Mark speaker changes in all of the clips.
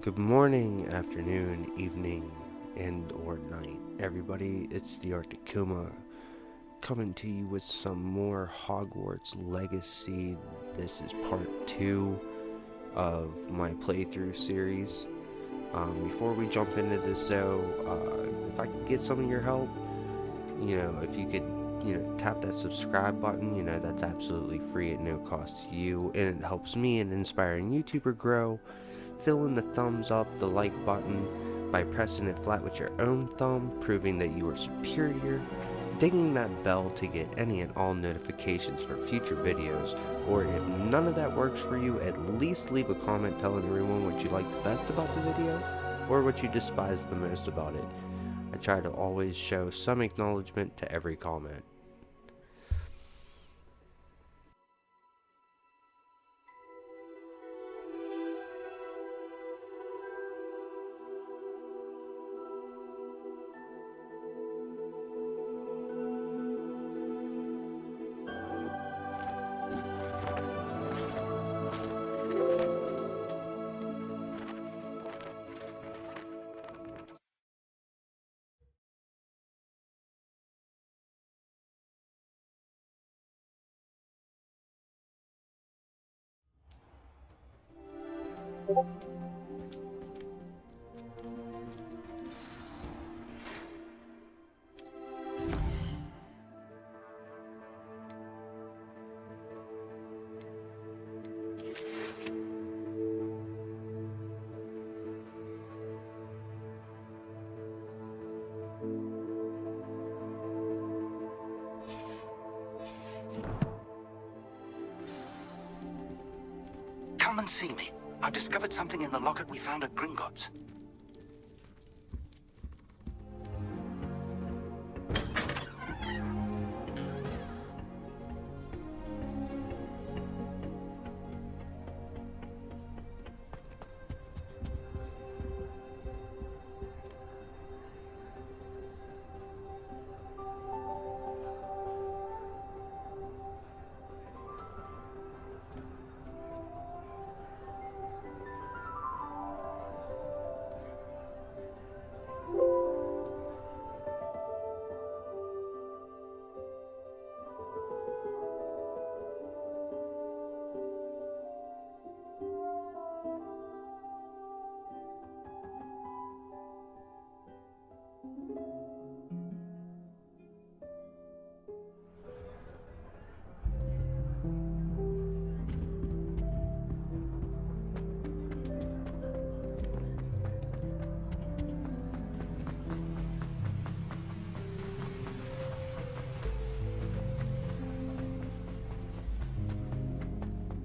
Speaker 1: Good morning, afternoon, evening, and or night, everybody. It's the Arctic Kuma coming to you with some more Hogwarts Legacy. This is part 2 of my playthrough series. Before we jump into this though, if I could get some of your help, if you could, tap that subscribe button, that's absolutely free at no cost to you, and it helps me in inspiring YouTuber grow. Fill in the thumbs up, the like button, by pressing it flat with your own thumb, proving that you are superior. Dinging that bell to get any and all notifications for future videos, or if none of that works for you, at least leave a comment telling everyone what you like the best about the video, or what you despise the most about it. I try to always show some acknowledgement to every comment.
Speaker 2: Come and see me. I've discovered something in the locket we found at Gringotts.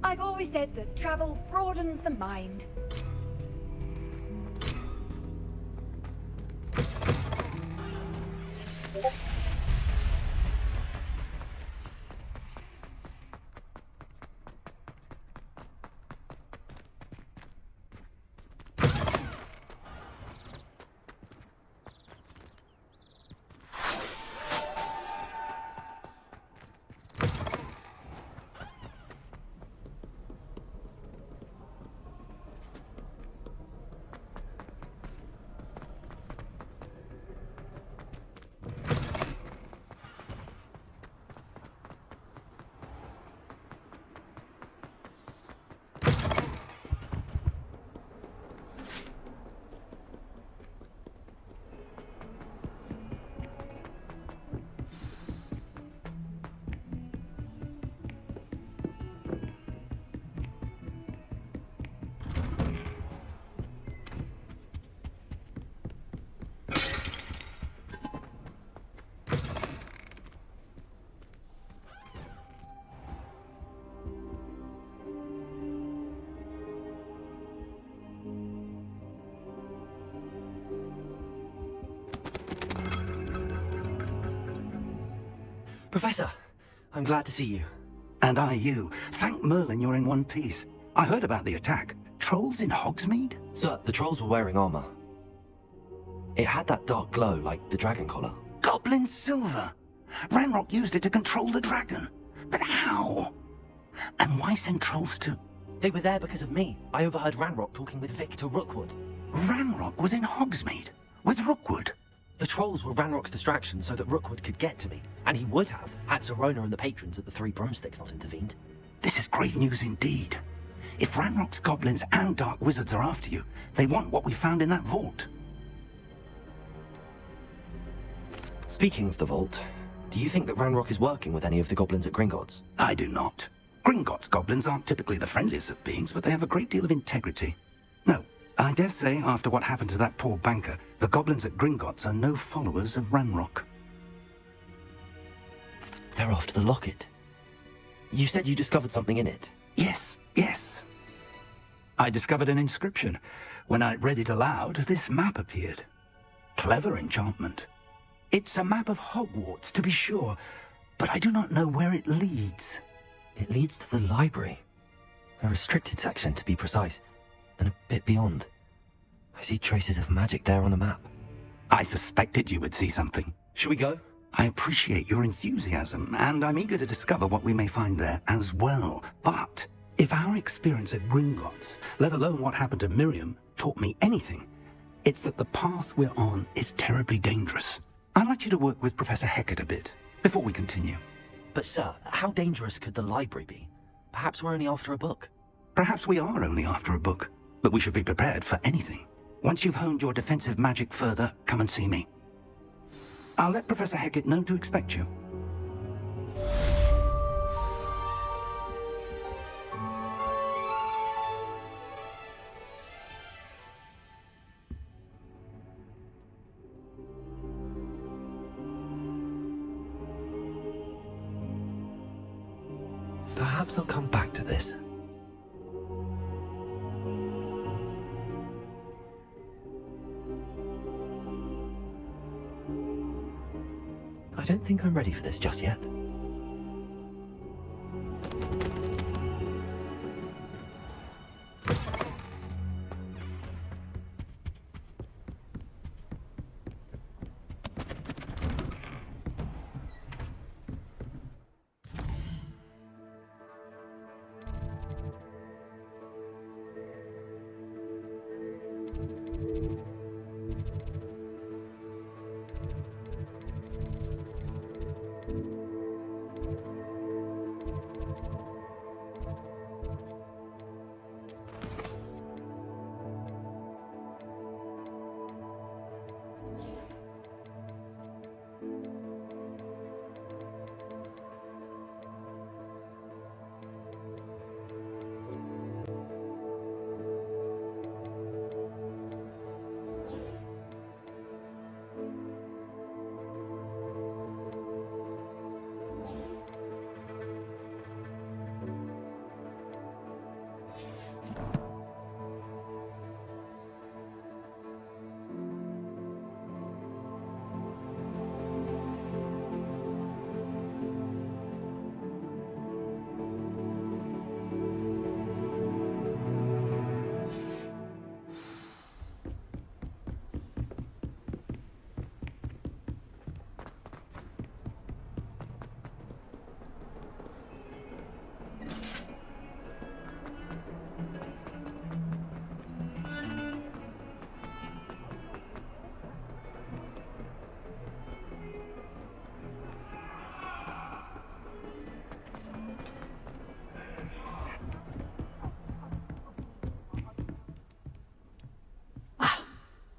Speaker 3: I've always said that travel broadens the mind.
Speaker 4: Professor, I'm glad to see you.
Speaker 2: And I you. Thank Merlin you're in one piece. I heard about the attack. Trolls in Hogsmeade?
Speaker 4: Sir, the trolls were wearing armor. It had that dark glow like the dragon collar.
Speaker 2: Goblin silver! Ranrock used it to control the dragon. But how? And why send trolls to
Speaker 4: They were there because of me. I overheard Ranrock talking with Victor Rookwood.
Speaker 2: Ranrock was in Hogsmeade with Rookwood.
Speaker 4: The trolls were Ranrock's distraction so that Rookwood could get to me, and he would have had Serona and the patrons at the Three Broomsticks not intervened.
Speaker 2: This is great news indeed. If Ranrock's goblins and dark wizards are after you, they want what we found in that vault.
Speaker 4: Speaking of the vault, do you think that Ranrock is working with any of the goblins at Gringotts?
Speaker 2: I do not. Gringotts goblins aren't typically the friendliest of beings, but they have a great deal of integrity. No, I dare say after what happened to that poor banker, the goblins at Gringotts are no followers of Ranrock.
Speaker 4: They're after the locket. You said you discovered something in it.
Speaker 2: Yes. I discovered an inscription. When I read it aloud, this map appeared. Clever enchantment. It's a map of Hogwarts, to be sure, but I do not know where it leads.
Speaker 4: It leads to the library. A restricted section, to be precise, and a bit beyond. I see traces of magic there on the map.
Speaker 2: I suspected you would see something.
Speaker 4: Should we go?
Speaker 2: I appreciate your enthusiasm, and I'm eager to discover what we may find there as well. But if our experience at Gringotts, let alone what happened to Miriam, taught me anything, it's that the path we're on is terribly dangerous. I'd like you to work with Professor Hecat a bit, before we continue.
Speaker 4: But sir, how dangerous could the library be? Perhaps we're only after a book.
Speaker 2: Perhaps we are only after a book, but we should be prepared for anything. Once you've honed your defensive magic further, come and see me. I'll let Professor Hecat know to expect you.
Speaker 4: Perhaps I'll come back to this. I don't think I'm ready for this just yet.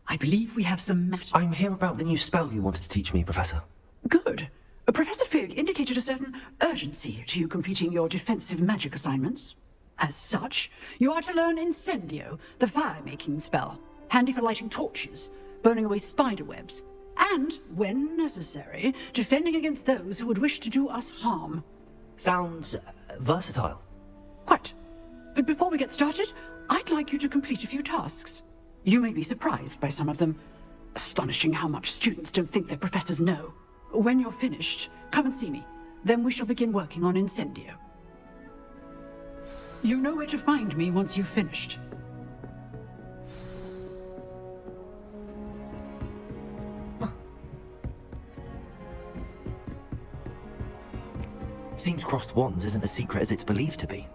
Speaker 5: I believe we have some matter.
Speaker 4: I'm here about the new spell you wanted to teach me, Professor.
Speaker 5: Good. Professor Fig indicated a certain urgency to you completing your defensive magic assignments. As such, you are to learn Incendio, the fire-making spell, handy for lighting torches, burning away spider webs, and, when necessary, defending against those who would wish to do us harm.
Speaker 4: Sounds versatile.
Speaker 5: Quite. But before we get started, I'd like you to complete a few tasks. You may be surprised by some of them. Astonishing how much students don't think their professors know. When you're finished, come and see me. Then we shall begin working on Incendio. You know where to find me once you've finished.
Speaker 4: Seems crossed wands isn't as secret as it's believed to be.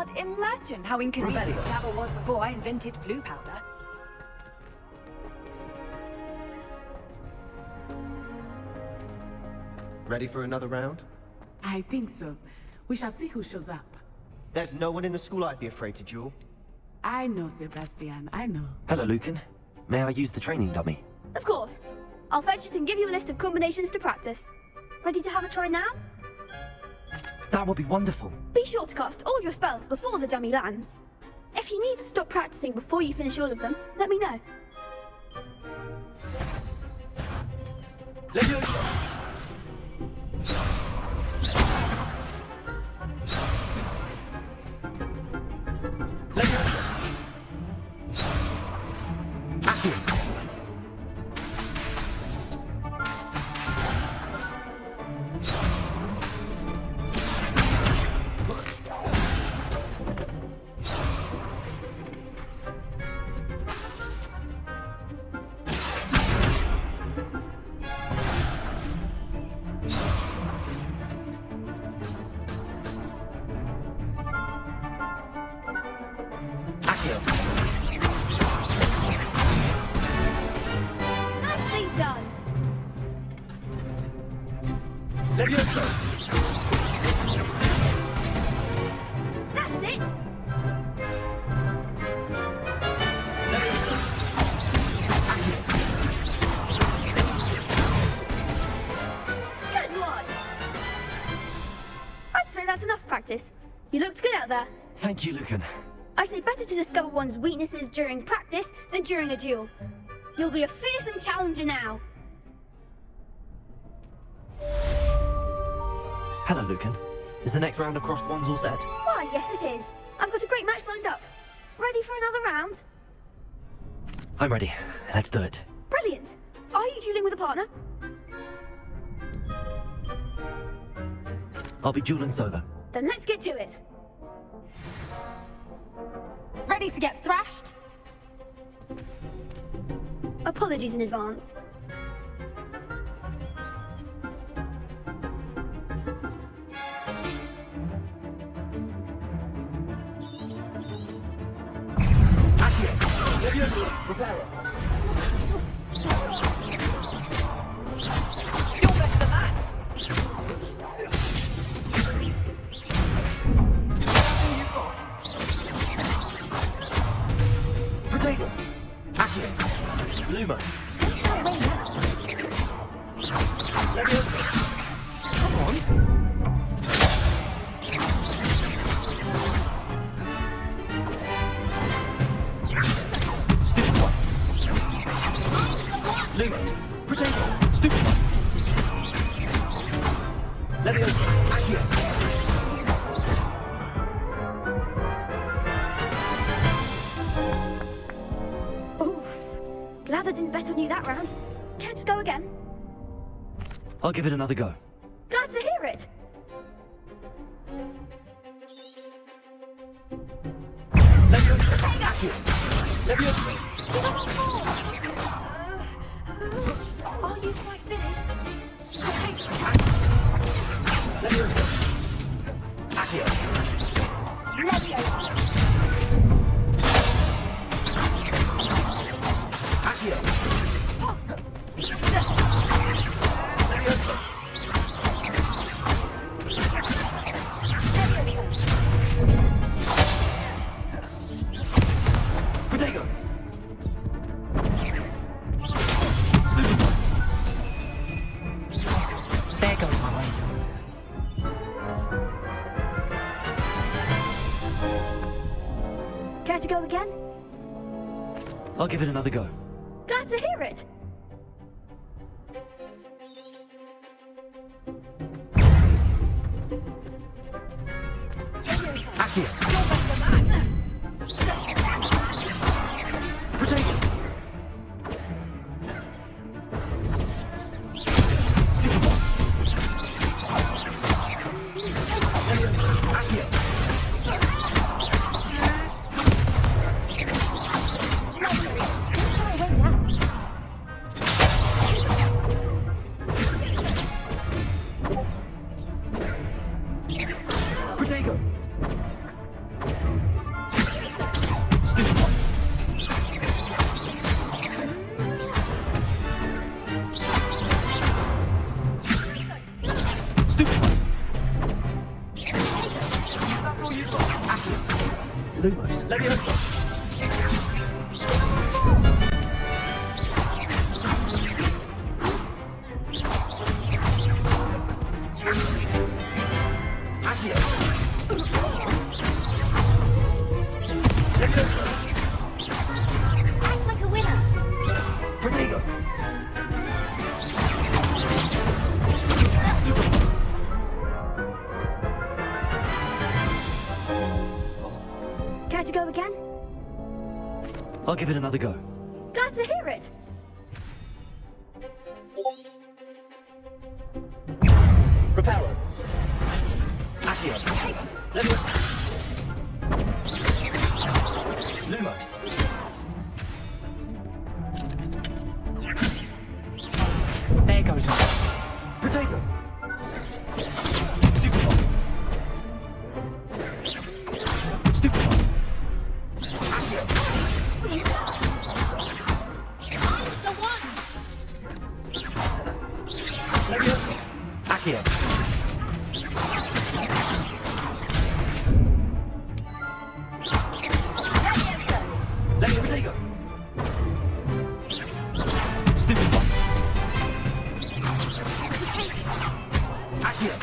Speaker 3: can't imagine how inconvenient travel was before I invented flu powder.
Speaker 6: Ready for another round?
Speaker 7: I think so. We shall see who shows up.
Speaker 6: There's no one in the school I'd be afraid to duel.
Speaker 7: I know, Sebastian, I know.
Speaker 4: Hello, Lucan. May I use the training dummy?
Speaker 8: Of course. I'll fetch it and give you a list of combinations to practice. Ready to have a try now?
Speaker 4: That would be wonderful.
Speaker 8: Be sure to cast all your spells before the dummy lands. If you need to stop practicing before you finish all of them, let me know. Nicely done. That's it. Good one. I'd say that's enough practice. You looked good out there.
Speaker 4: Thank you, Lucan.
Speaker 8: I say better to discover one's weaknesses during practice than during a duel. You'll be a fearsome challenger now.
Speaker 4: Hello, Lucan. Is the next round of crossed ones all set?
Speaker 8: Why, yes it is. I've got a great match lined up. Ready for another round?
Speaker 4: I'm ready. Let's do it.
Speaker 8: Brilliant. Are you dueling with a partner?
Speaker 4: I'll be dueling solo.
Speaker 8: Then let's get to it.
Speaker 9: Ready to get thrashed?
Speaker 8: Apologies in advance.
Speaker 4: Potato! Accio! Lumos! Leviosa! Come on! Stupid one! Lumos! Potato! Stupid one! Leviosa! Accio!
Speaker 8: Glad I didn't bet on you that round. Care to go again?
Speaker 4: I'll give it another go.
Speaker 8: Glad to hear it.
Speaker 4: Leviosa! Accio! Leviosa!
Speaker 3: Are you quite finished?
Speaker 4: Leviosa! Accio!
Speaker 3: Leviosa!
Speaker 4: Accio! Leviosa! Potato!
Speaker 10: There goes my ranger.
Speaker 8: Care to go again?
Speaker 4: I'll give it another go.
Speaker 8: Glad to hear it.
Speaker 4: Accio! Potato!
Speaker 8: Act like a winner.
Speaker 2: Protego!
Speaker 8: Care to go again?
Speaker 4: I'll give it another go.
Speaker 8: Glad to hear it.
Speaker 4: Reparo. Accio. Lumos. There goes on.
Speaker 2: Protego!
Speaker 4: Stupefy. Stupefy.
Speaker 8: The one.
Speaker 4: Accio. Levio Protego. Stupefy. Accio.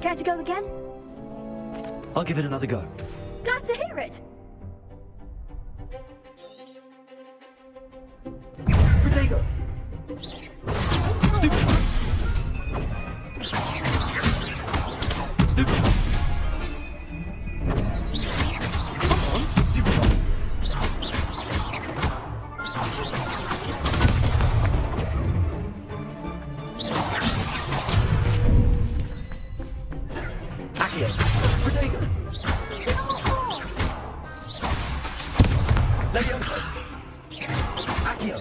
Speaker 8: Care to go again?
Speaker 4: I'll give it another go.
Speaker 8: Glad to hear it.
Speaker 2: Protego!
Speaker 4: Stupefy. Stupefy.
Speaker 2: Accio! Protego!
Speaker 4: Levioso.
Speaker 2: Accio!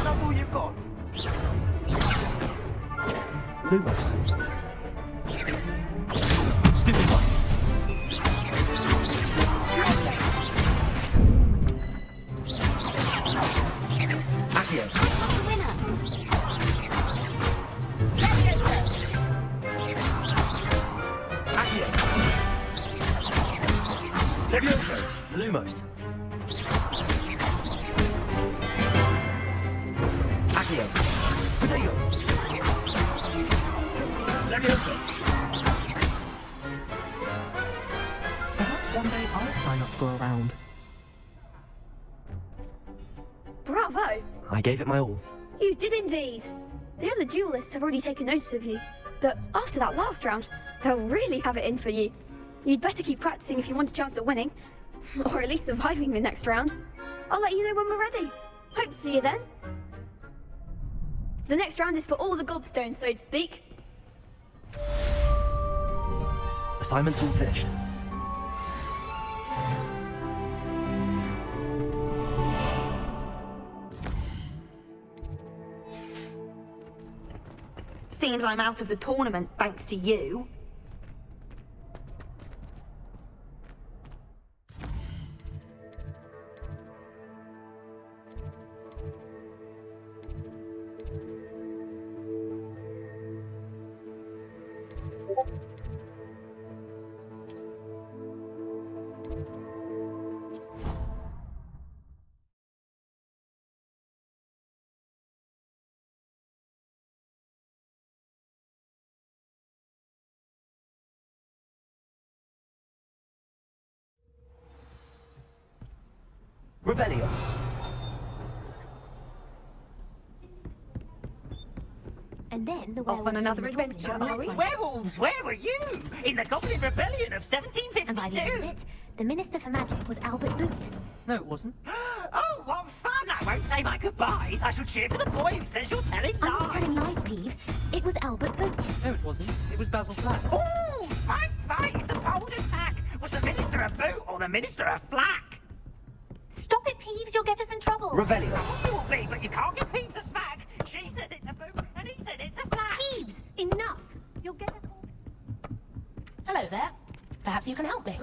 Speaker 2: That's all you've got?
Speaker 4: Lumos. Stupefy.
Speaker 2: Accio!
Speaker 8: The winner.
Speaker 2: Accio!
Speaker 4: Levioso. Lumos.
Speaker 2: Accio! Protego!
Speaker 4: Levioso.
Speaker 10: Perhaps one day I'll sign up for a round.
Speaker 8: Bravo.
Speaker 4: I gave it my all.
Speaker 8: You did indeed. The other duelists have already taken notice of you, but after that last round, they'll really have it in for you. You'd better keep practicing if you want a chance at winning, or at least surviving the next round. I'll let you know when we're ready. Hope to see you then. The next round is for all the gobstones, so to speak.
Speaker 4: Assignment's all finished.
Speaker 11: Seems I'm out of the tournament thanks to you.
Speaker 2: Revelio!
Speaker 8: And then the
Speaker 3: Off on another adventure, are we?
Speaker 11: Werewolves, where were you? In the Goblin Rebellion of
Speaker 8: And by the end of
Speaker 11: 1752?
Speaker 8: it, the Minister for Magic was Albert Boot.
Speaker 10: No, it wasn't.
Speaker 11: Oh, what fun! I won't say my goodbyes. I shall cheer for the boy who says you're telling
Speaker 8: I'm not
Speaker 11: lies.
Speaker 8: telling lies, Peeves. It was Albert Boot.
Speaker 10: No, it wasn't. It was Basil Flack.
Speaker 11: Oh, fight! It's a bold attack. Was the Minister a boot or the Minister a flack?
Speaker 8: Stop it, Peeves. You'll get us in trouble.
Speaker 2: Revelio!
Speaker 11: Oh, me, but you can't give Peeves a smack. She says it's a boot and he says it's a flack.
Speaker 8: Peeves, enough. You'll get us all.
Speaker 3: Hello there. Perhaps you can help me.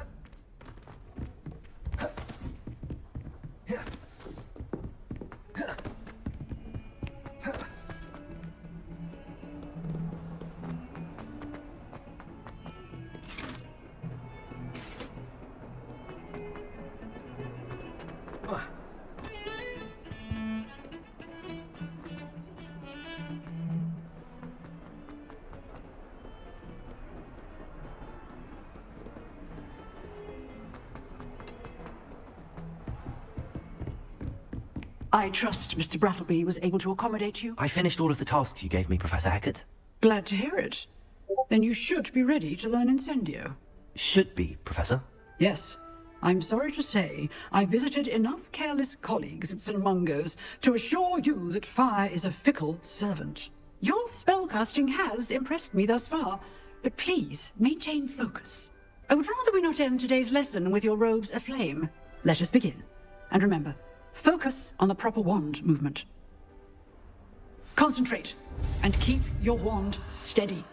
Speaker 5: I trust Mr. Brattleby was able to accommodate you?
Speaker 4: I finished all of the tasks you gave me, Professor Hackett.
Speaker 5: Glad to hear it. Then you should be ready to learn Incendio.
Speaker 4: Should be, Professor.
Speaker 5: Yes. I'm sorry to say, I visited enough careless colleagues at St. Mungo's to assure you that fire is a fickle servant. Your spellcasting has impressed me thus far, but please maintain focus. I would rather we not end today's lesson with your robes aflame. Let us begin. And remember, focus on the proper wand movement. Concentrate, and keep your wand steady.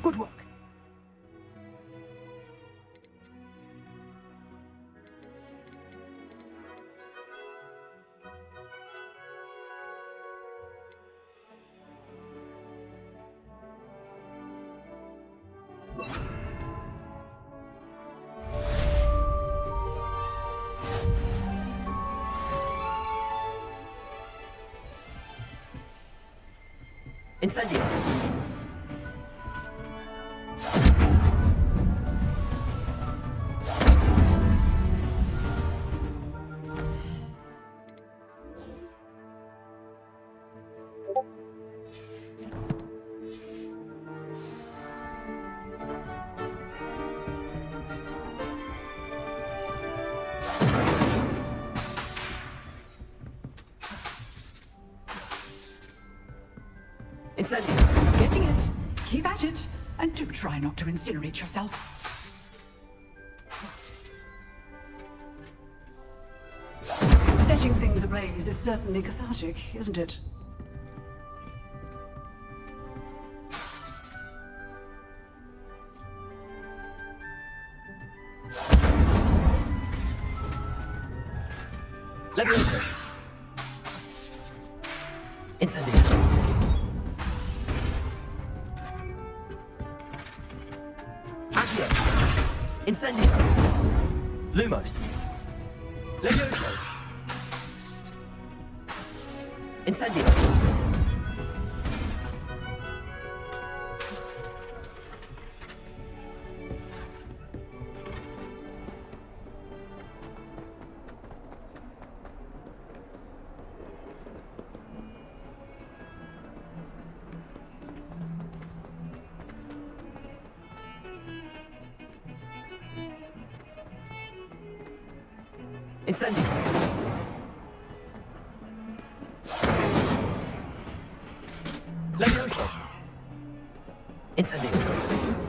Speaker 5: Good work.
Speaker 4: Incendio! Incendio!
Speaker 5: Getting it. Keep at it. And do try not to incinerate yourself. Setting things ablaze is certainly cathartic, isn't it?
Speaker 4: Leviosa! Incendio! Accio! Incendio! Lumos! Levioso! Incendio! Incendio! Levioso! Incendio!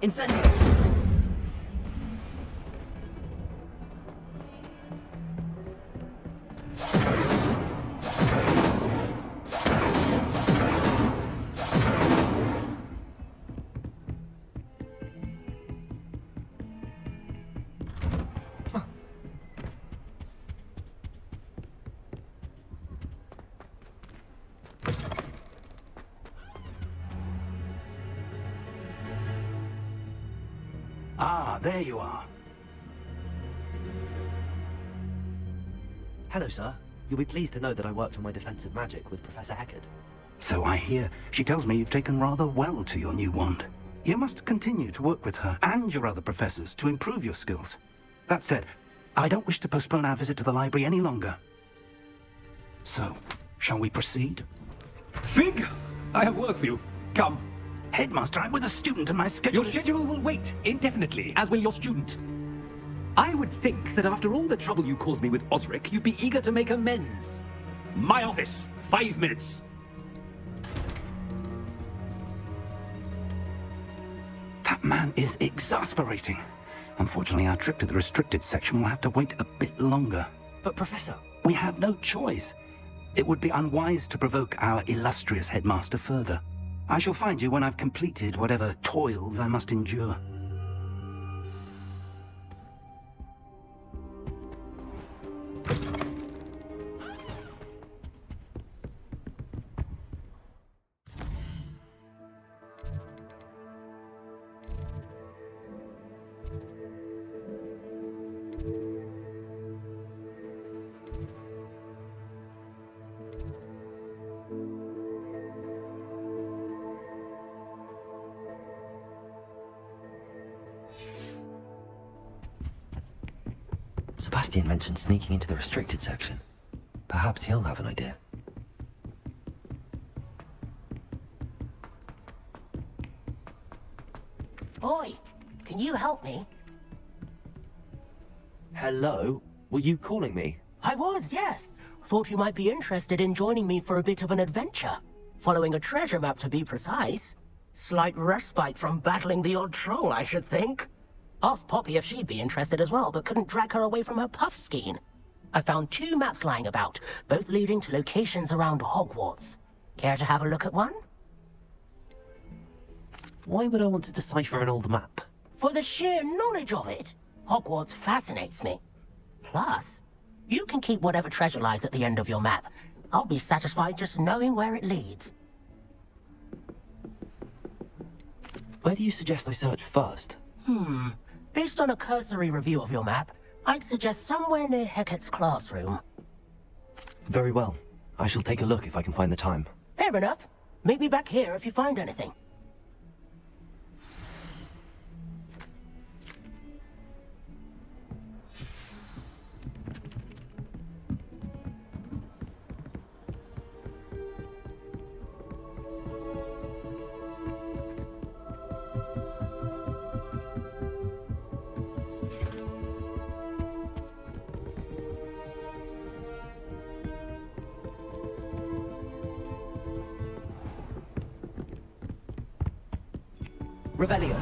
Speaker 4: Incendio!
Speaker 2: there you are.
Speaker 4: Hello, sir. You'll be pleased to know that I worked on my defensive magic with Professor Eckert.
Speaker 2: So I hear. She tells me you've taken rather well to your new wand. You must continue to work with her and your other professors to improve your skills. That said, I don't wish to postpone our visit to the library any longer. So, shall we proceed?
Speaker 12: Fig! I have work for you. Come.
Speaker 2: Headmaster, I'm with a student and my schedule
Speaker 12: Your schedule will wait indefinitely, as will your student. I would think that after all the trouble you caused me with Osric, you'd be eager to make amends. My office, 5 minutes.
Speaker 2: That man is exasperating. Unfortunately, our trip to the restricted section will have to wait a bit longer.
Speaker 4: But, Professor...
Speaker 2: We have no choice. It would be unwise to provoke our illustrious headmaster further. I shall find you when I've completed whatever toils I must endure.
Speaker 4: Sebastian mentioned sneaking into the restricted section. Perhaps he'll have an idea.
Speaker 13: Oi, can you help me?
Speaker 4: Hello? Were you calling me?
Speaker 13: I was, yes. Thought you might be interested in joining me for a bit of an adventure. Following a treasure map, to be precise. Slight respite from battling the odd troll, I should think. Asked Poppy if she'd be interested as well, but couldn't drag her away from her puff skein. I found 2 maps lying about, both leading to locations around Hogwarts. Care to have a look at one?
Speaker 4: Why would I want to decipher an old map?
Speaker 13: For the sheer knowledge of it. Hogwarts fascinates me. Plus, you can keep whatever treasure lies at the end of your map. I'll be satisfied just knowing where it leads.
Speaker 4: Where do you suggest I search first?
Speaker 13: Based on a cursory review of your map, I'd suggest somewhere near Hecat's classroom.
Speaker 4: Very well. I shall take a look if I can find the time.
Speaker 13: Fair enough. Meet me back here if you find anything.
Speaker 4: Revelio.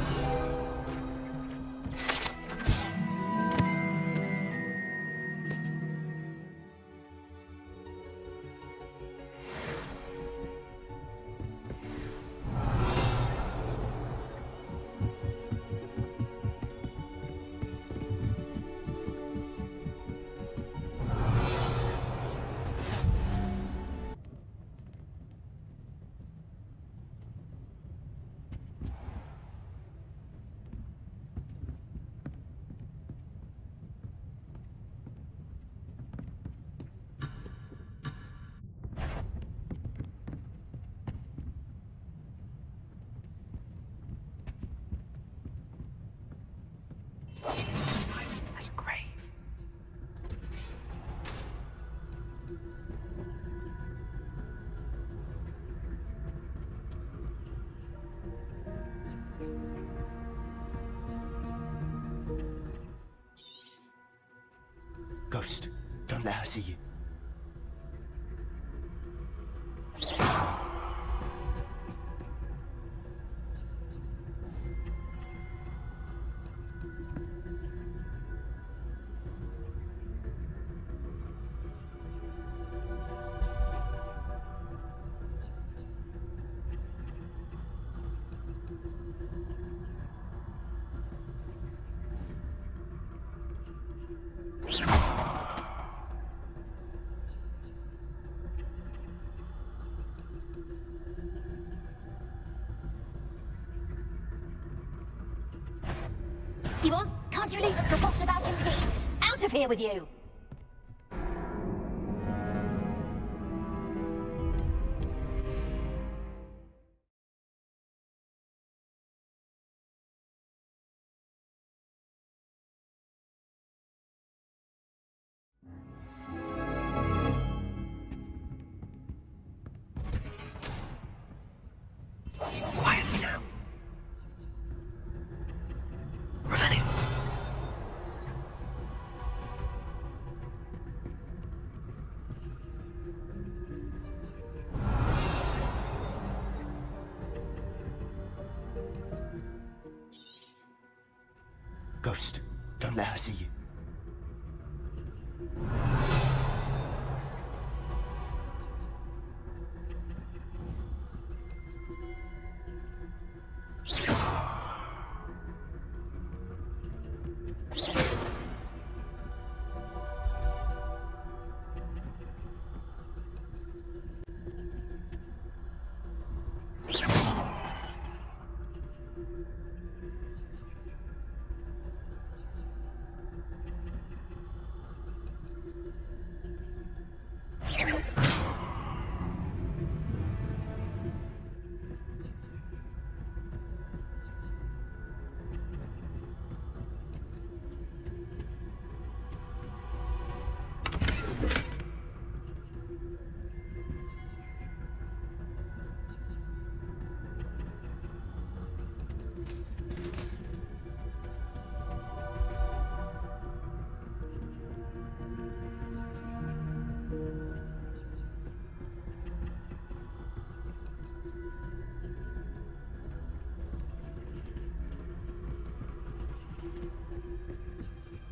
Speaker 14: Ghost, don't let her see you.
Speaker 15: Oz, can't you leave us to waft about in peace? Out of here with you!
Speaker 4: Quietly now. Revenue.
Speaker 14: Ghost, don't let her see you.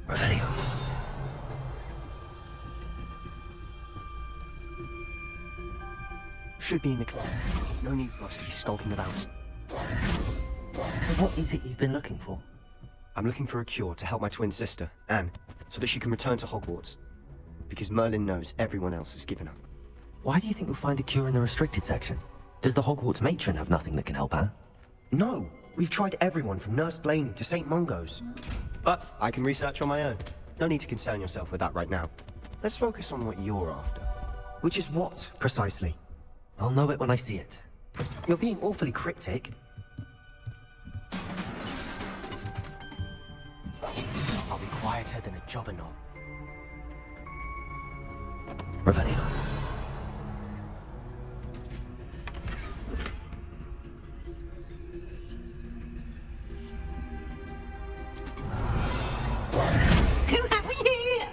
Speaker 4: Revelio.
Speaker 14: Should be in the club. No need for us to be skulking about.
Speaker 4: So what is it you've been looking for?
Speaker 14: I'm looking for a cure to help my twin sister, Anne, so that she can return to Hogwarts. Because Merlin knows everyone else has given up.
Speaker 4: Why do you think you'll find a cure in the restricted section? Does the Hogwarts matron have nothing that can help Anne?
Speaker 14: No! We've tried everyone from Nurse Blaney to St. Mungo's. But I can research on my own. No need to concern yourself with that right now. Let's focus on what you're after. Which is what, precisely?
Speaker 4: I'll know it when I see it.
Speaker 14: You're being awfully cryptic.
Speaker 6: I'll be quieter than a jobberknoll.
Speaker 4: Revelio.
Speaker 13: Who have we here?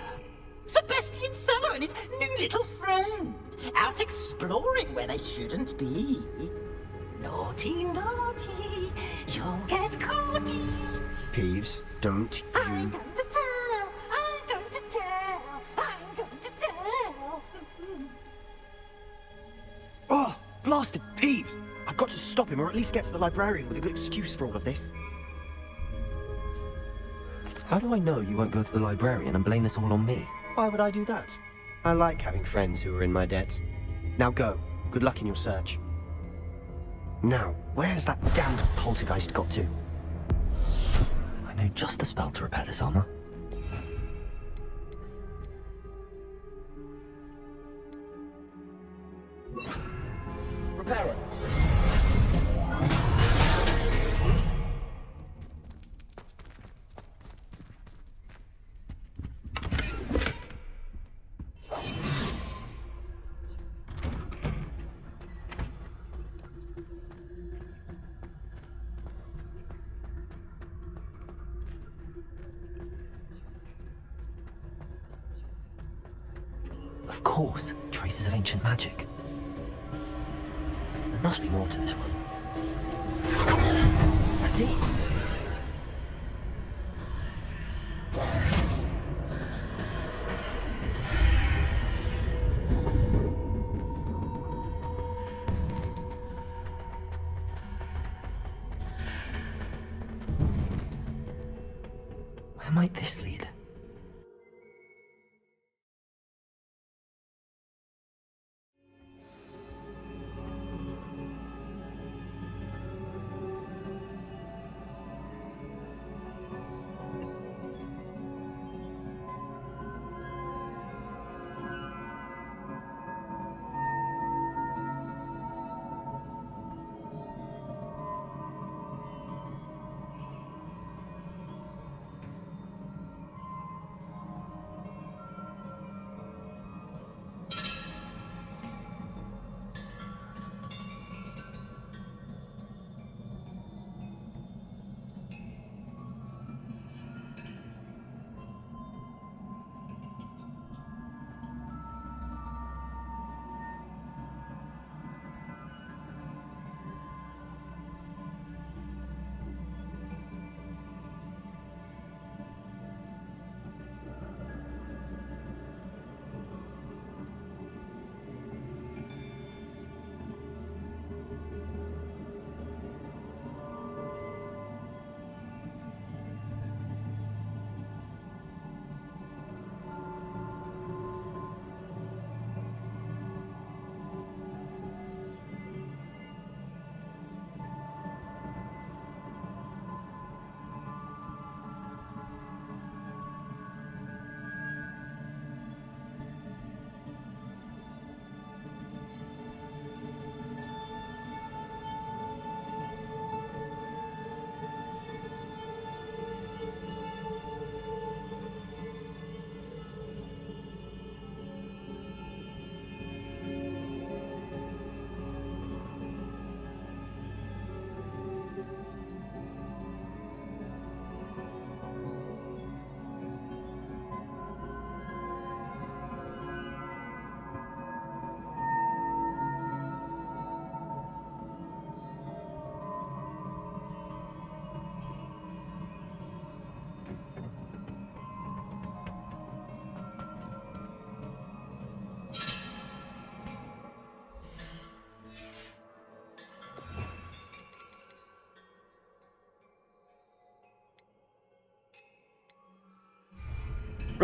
Speaker 13: Sebastian Sutter and his new little friend. Out exploring where they shouldn't be. Naughty, naughty, you'll get caughty.
Speaker 14: Peeves, don't you...
Speaker 13: I'm going to tell, I'm going to tell, I'm going to tell.
Speaker 14: Oh, blasted Peeves! I've got to stop him, or at least get to the librarian with a good excuse for all of this.
Speaker 4: How do I know you won't go to the librarian and blame this all on me?
Speaker 14: Why would I do that? I like having friends who are in my debt. Now go. Good luck in your search. Now, where's that damned poltergeist got to?
Speaker 4: I know just the spell to repair this armor.
Speaker 12: Repair it.
Speaker 4: Of course, traces of ancient magic. There must be more to this one. That's it! Where might this lead?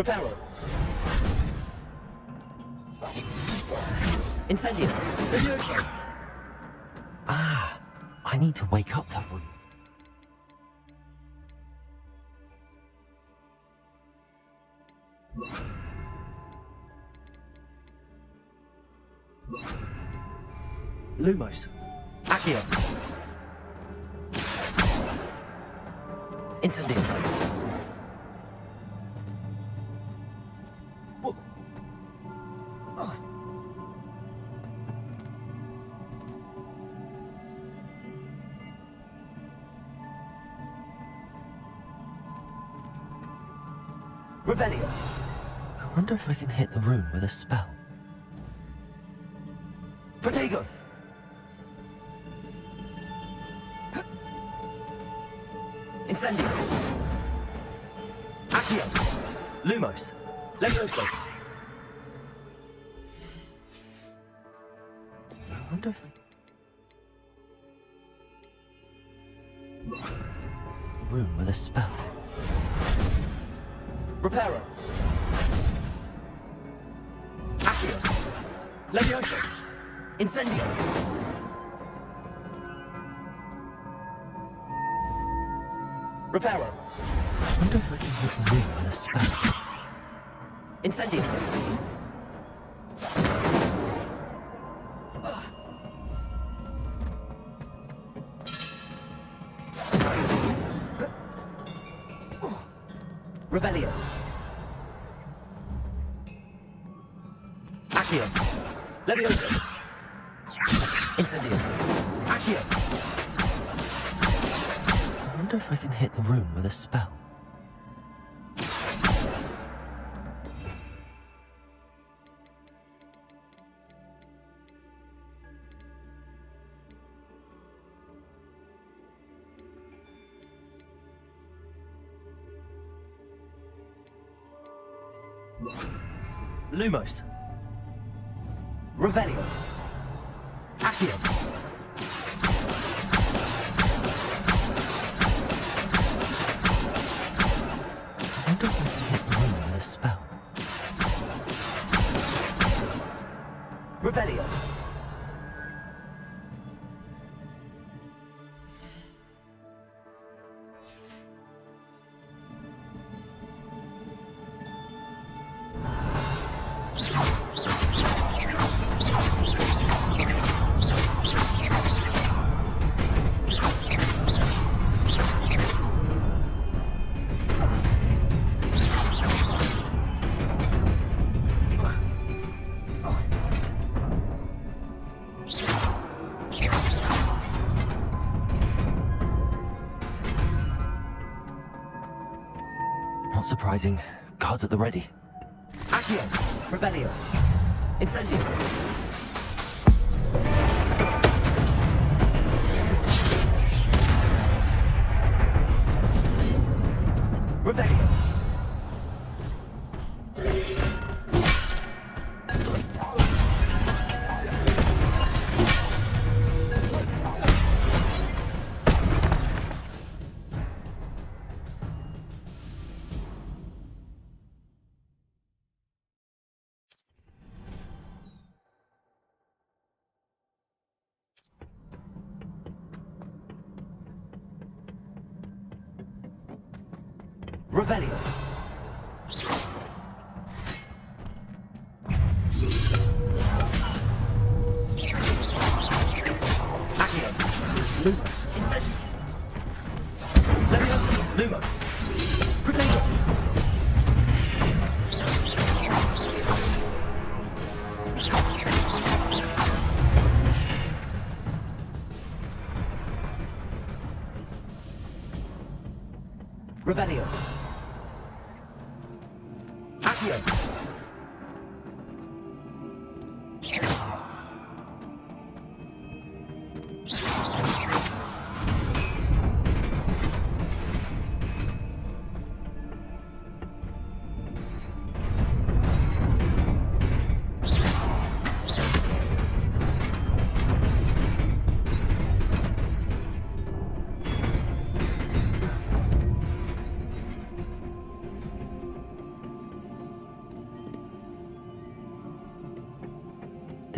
Speaker 14: Reparo. Incendio. Levioso.
Speaker 4: Ah, I need to wake up that room.
Speaker 14: Lumos. Accio. Incendio. Revelio.
Speaker 4: I wonder if I can hit the room with a spell.
Speaker 14: Protego. Incendio. Accio. Lumos. Levioso.
Speaker 4: I wonder if room with a spell.
Speaker 14: Reparo. Accio. Levioso. Incendio. Reparo.
Speaker 4: I wonder if I can hit the room with a spell.
Speaker 14: Incendio. Revelio. Accio. Levioso. Incendio. Accio.
Speaker 4: I wonder if I can hit the room with a spell.
Speaker 14: Lumos. Revelio. Accio.
Speaker 4: I wonder if I can hit the room with a spell.
Speaker 14: Revelio.
Speaker 4: Not surprising. Guards at the ready.
Speaker 14: Accio. Revelio. Incendio. Revelio. Revelio. Accio. Lumos. Incendio. Levioso. Lumos. Protego. Revelio. Accio.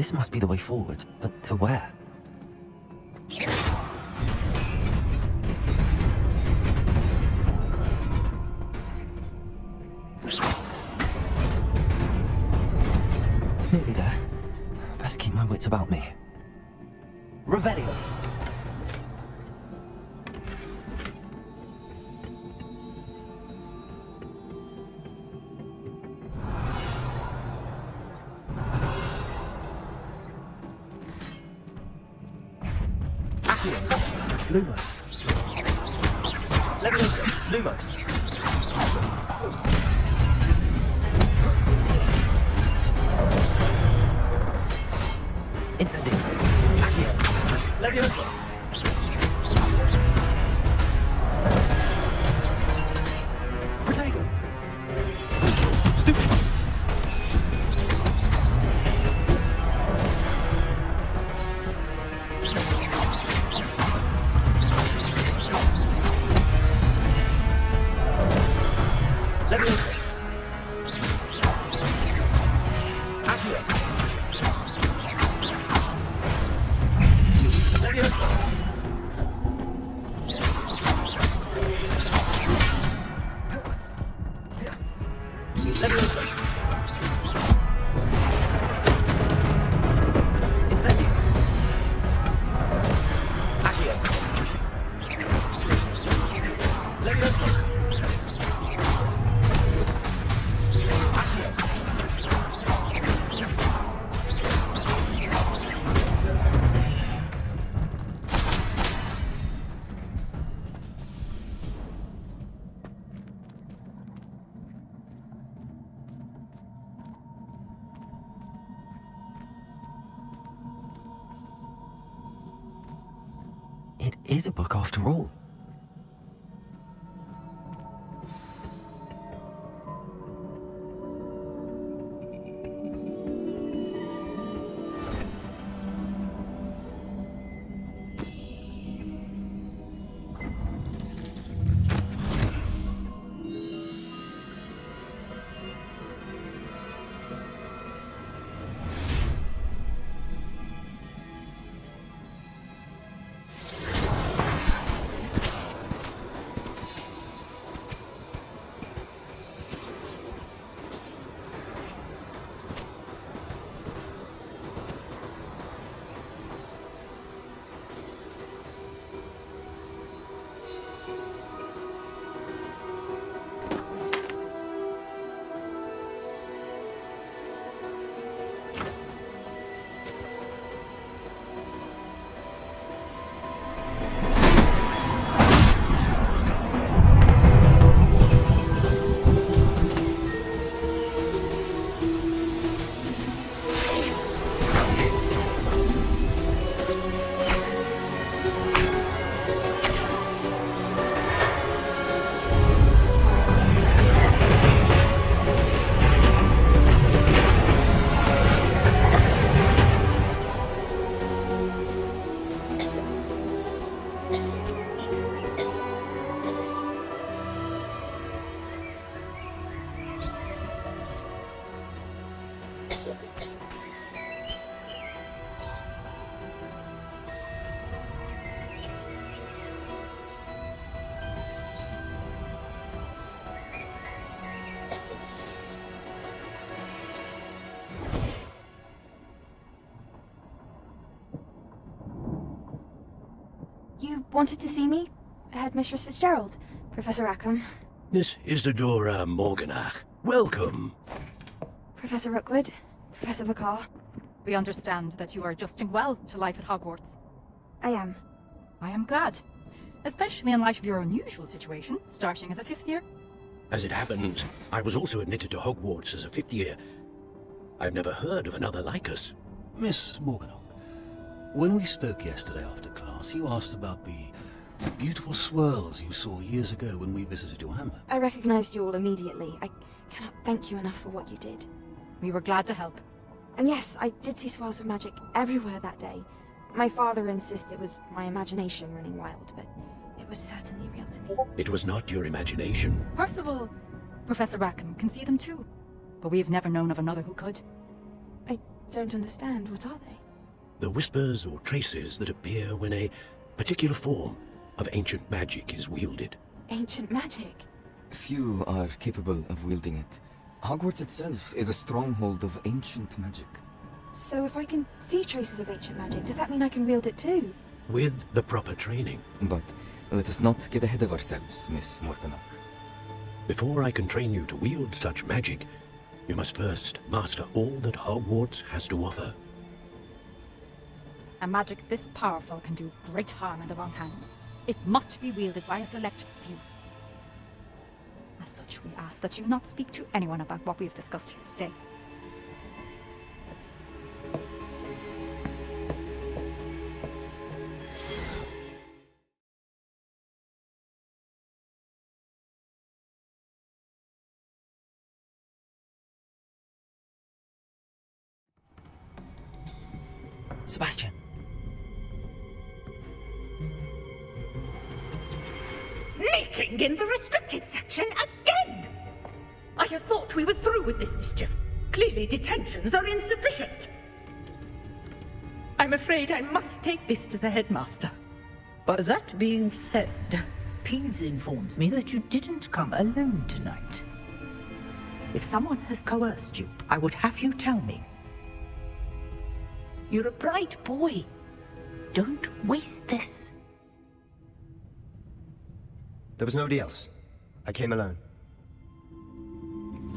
Speaker 4: This must be the way forward, but to where? Nearly there. Best keep my wits about me. Revelio! Lumos.
Speaker 14: Leviosa. Lumos.
Speaker 4: Incendio.
Speaker 14: Accio. Leviosa.
Speaker 4: Protego.
Speaker 14: Stupid. Leviosa. Accio. Leviosa. Leviosa. Incendio. Accio. Leviosa.
Speaker 4: It is a book after all.
Speaker 3: You wanted to see me? Headmistress Fitzgerald, Professor Rackham.
Speaker 16: Miss Isidora Morganach, welcome.
Speaker 3: Professor Rookwood, Professor Bakar.
Speaker 9: We understand that you are adjusting well to life at Hogwarts.
Speaker 3: I am.
Speaker 9: I am glad. Especially in light of your unusual situation, starting as a 5th year.
Speaker 16: As it happens, I was also admitted to Hogwarts as a 5th year. I've never heard of another like us.
Speaker 17: Miss Morganach, when we spoke yesterday after class, you asked about the beautiful swirls you saw years ago when we visited your hamlet.
Speaker 3: I recognized you all immediately. I cannot thank you enough for what you did.
Speaker 9: We were glad to help.
Speaker 3: And yes, I did see swirls of magic everywhere that day. My father insists it was my imagination running wild, but it was certainly real to me.
Speaker 16: It was not your imagination.
Speaker 9: Percival, Professor Rackham can see them too. But we've never known of another who could.
Speaker 3: I don't understand. What are they?
Speaker 16: The whispers or traces that appear when a particular form of ancient magic is wielded.
Speaker 3: Ancient magic?
Speaker 18: Few are capable of wielding it. Hogwarts itself is a stronghold of ancient magic.
Speaker 3: So if I can see traces of ancient magic, does that mean I can wield it too?
Speaker 16: With the proper training.
Speaker 18: But let us not get ahead of ourselves, Miss Morganach.
Speaker 16: Before I can train you to wield such magic, you must first master all that Hogwarts has to offer.
Speaker 9: A magic this powerful can do great harm in the wrong hands. It must be wielded by a select few. As such, we ask that you not speak to anyone about what we've discussed here today.
Speaker 10: Sebastian.
Speaker 5: Sneaking in the restricted section again! I had thought we were through with this mischief. Clearly detentions are insufficient. I'm afraid I must take this to the headmaster.
Speaker 10: But that being said, Peeves informs me that you didn't come alone tonight. If someone has coerced you, I would have you tell me. You're a bright boy. Don't waste this.
Speaker 14: There was nobody else. I came alone.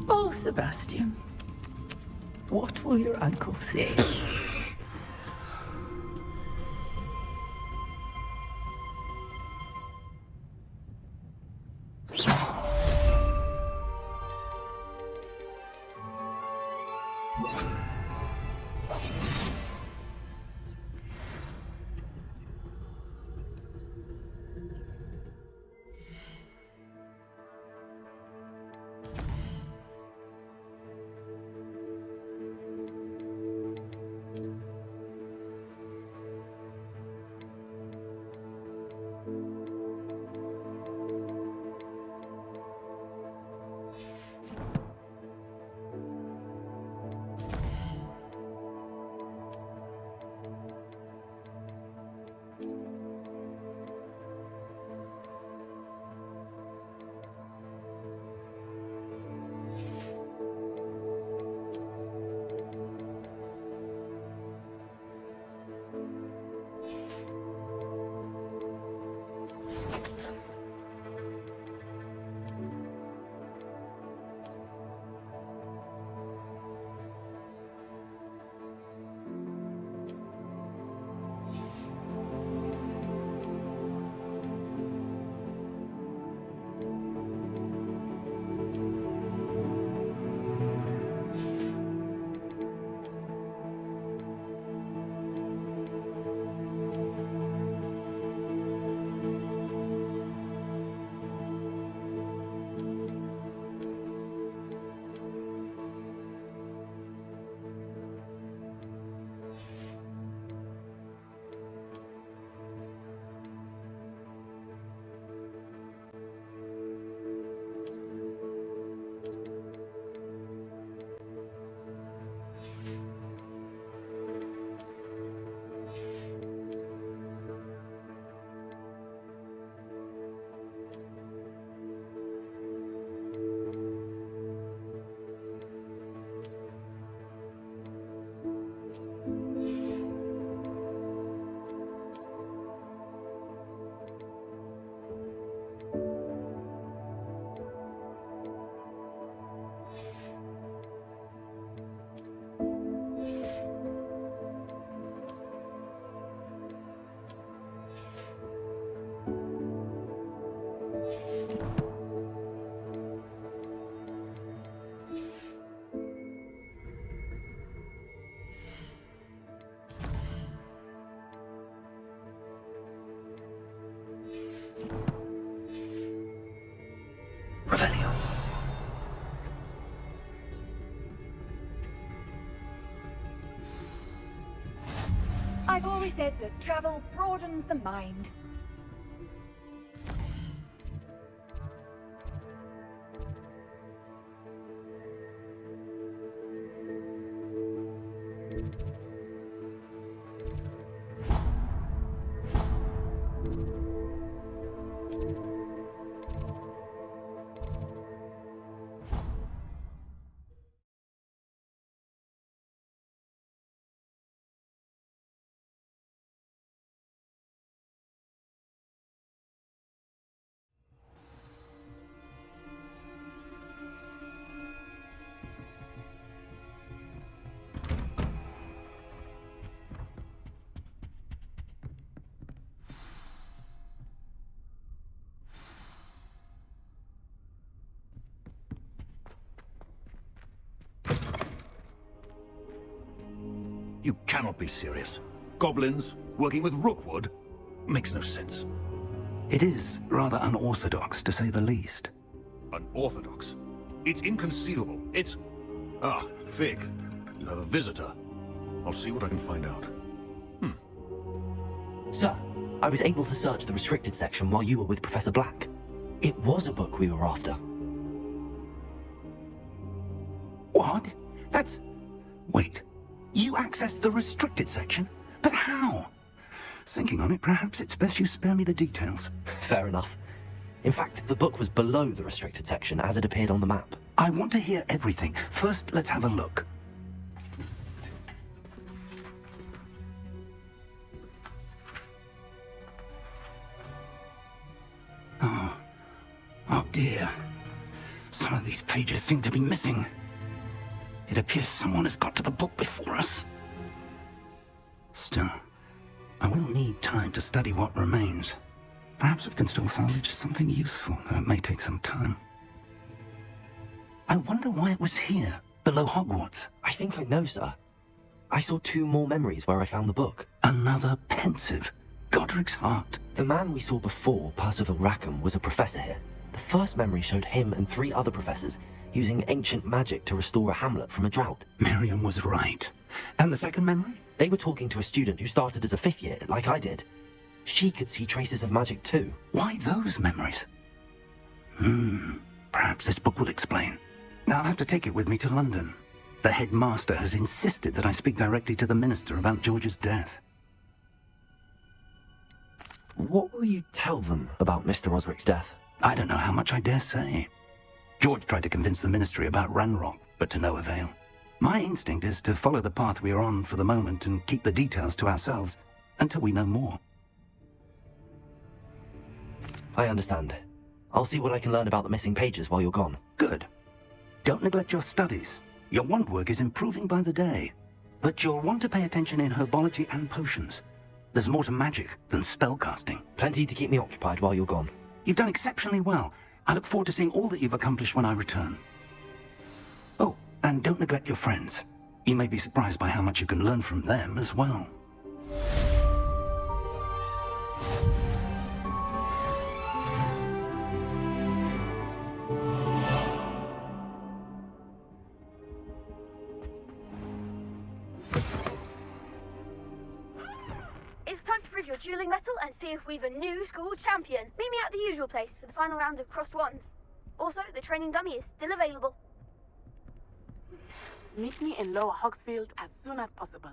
Speaker 10: Oh, Sebastian. What will your uncle say?
Speaker 4: Revelio.
Speaker 15: I've always said that travel broadens the mind.
Speaker 17: You cannot be serious. Goblins working with Rookwood? Makes no sense.
Speaker 2: It is rather unorthodox, to say the least.
Speaker 17: Unorthodox? It's inconceivable. It's... Ah, Fig. You have a visitor. I'll see what I can find out.
Speaker 4: Sir, I was able to search the restricted section while you were with Professor Black. It was a book we were after.
Speaker 2: What? That's... Wait. You accessed the restricted section? But how? Thinking on it, perhaps it's best you spare me the details.
Speaker 4: Fair enough. In fact, the book was below the restricted section as it appeared on the map.
Speaker 2: I want to hear everything. First, let's have a look. Oh dear. Some of these pages seem to be missing. It appears someone has got to the book before us. Still, I will need time to study what remains. Perhaps we can still salvage something useful, though it may take some time. I wonder why it was here, below Hogwarts.
Speaker 4: I think I know, sir. I saw 2 more memories where I found the book.
Speaker 2: Another pensive. Godric's heart.
Speaker 4: The man we saw before, Percival Rackham, was a professor here. The first memory showed him and 3 other professors using ancient magic to restore a hamlet from a drought.
Speaker 2: Miriam was right. And the second memory?
Speaker 4: They were talking to a student who started as a 5th year, like I did. She could see traces of magic too.
Speaker 2: Why those memories? Perhaps this book will explain. I'll have to take it with me to London. The headmaster has insisted that I speak directly to the minister about George's death.
Speaker 4: What will you tell them about Mr. Osric's death?
Speaker 2: I don't know how much I dare say. George tried to convince the ministry about Ranrock, but to no avail. My instinct is to follow the path we are on for the moment and keep the details to ourselves until we know more.
Speaker 4: I understand. I'll see what I can learn about the missing pages while you're gone.
Speaker 2: Good. Don't neglect your studies. Your wand work is improving by the day. But you'll want to pay attention in herbology and potions. There's more to magic than spellcasting.
Speaker 4: Plenty to keep me occupied while you're gone.
Speaker 2: You've done exceptionally well. I look forward to seeing all that you've accomplished when I return. Oh, and don't neglect your friends. You may be surprised by how much you can learn from them as well.
Speaker 8: It's time to prove your dueling mettle and see if we've a new school champion. Meet me at the usual place for the final round of crossed wands. Also, the training dummy is still available.
Speaker 7: Meet me in Lower Hogsfield as soon as possible.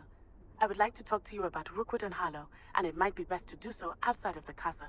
Speaker 7: I would like to talk to you about Rookwood and Harlow, and it might be best to do so outside of the castle.